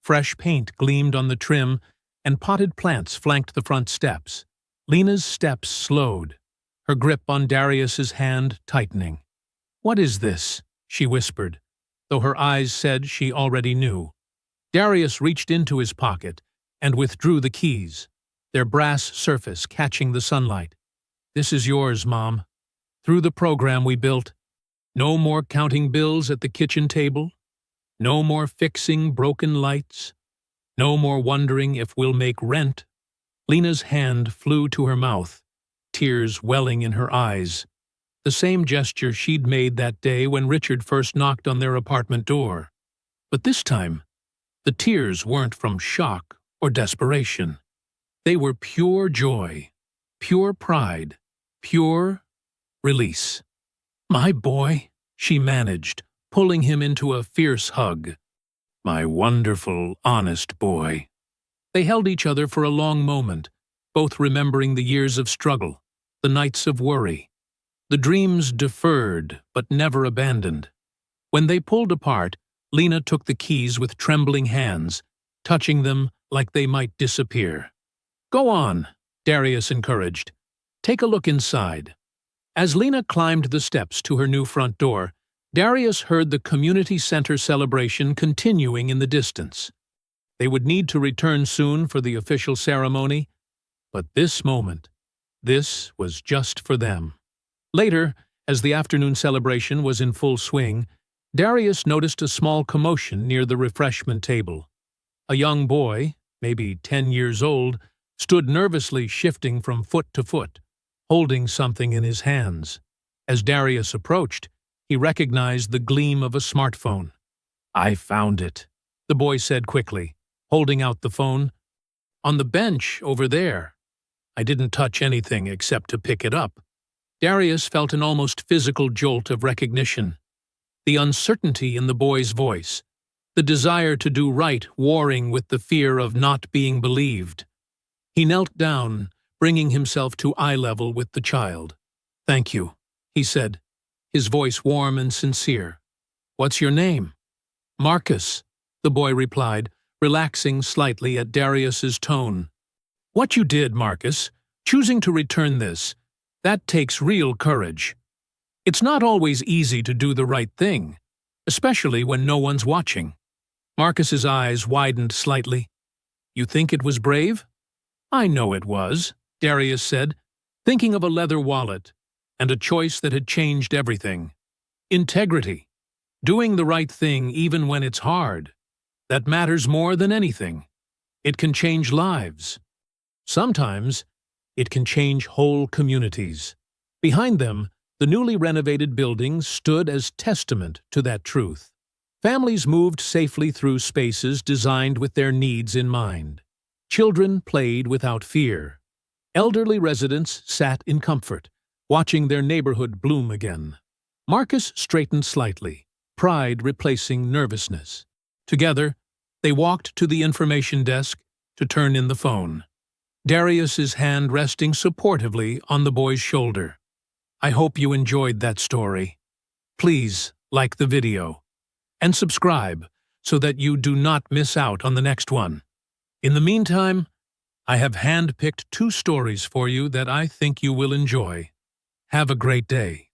Fresh paint gleamed on the trim, and potted plants flanked the front steps. Lena's steps slowed, her grip on Darius's hand tightening. "What is this?" she whispered, though her eyes said she already knew. Darius reached into his pocket and withdrew the keys, their brass surface catching the sunlight. "This is yours, Mom. Through the program we built, no more counting bills at the kitchen table, no more fixing broken lights, no more wondering if we'll make rent." Lena's hand flew to her mouth, tears welling in her eyes. The same gesture she'd made that day when Richard first knocked on their apartment door. But this time, the tears weren't from shock or desperation. They were pure joy, pure pride, pure release. "My boy," she managed, pulling him into a fierce hug. "My wonderful, honest boy." They held each other for a long moment, both remembering the years of struggle, the nights of worry, the dreams deferred but never abandoned. When they pulled apart, Lena took the keys with trembling hands, touching them like they might disappear. "Go on," Darius encouraged. "Take a look inside." As Lena climbed the steps to her new front door, Darius heard the community center celebration continuing in the distance. They would need to return soon for the official ceremony, but this moment, this was just for them. Later, as the afternoon celebration was in full swing, Darius noticed a small commotion near the refreshment table. A young boy, maybe 10 years old, stood nervously shifting from foot to foot, holding something in his hands. As Darius approached, he recognized the gleam of a smartphone. "I found it," the boy said quickly, holding out the phone. "On the bench over there. I didn't touch anything except to pick it up." Darius felt an almost physical jolt of recognition. The uncertainty in the boy's voice, the desire to do right warring with the fear of not being believed. He knelt down, bringing himself to eye level with the child. "Thank you," he said, his voice warm and sincere. "What's your name?" "Marcus," the boy replied, relaxing slightly at Darius's tone. "What you did, Marcus, choosing to return this, that takes real courage. It's not always easy to do the right thing, especially when no one's watching." Marcus's eyes widened slightly. "You think it was brave?" "I know it was," Darius said, thinking of a leather wallet and a choice that had changed everything. Integrity. Doing the right thing even when it's hard. That matters more than anything. It can change lives. Sometimes, it can change whole communities. Behind them, the newly renovated buildings stood as testament to that truth. Families moved safely through spaces designed with their needs in mind. Children played without fear. Elderly residents sat in comfort, watching their neighborhood bloom again. Marcus straightened slightly, pride replacing nervousness. Together, They walked to the information desk to turn in the phone. Darius's hand resting supportively on the boy's shoulder. I hope you enjoyed that story. Please like the video and subscribe so that you do not miss out on the next one. In the meantime, I have handpicked 2 stories for you that I think you will enjoy. Have a great day.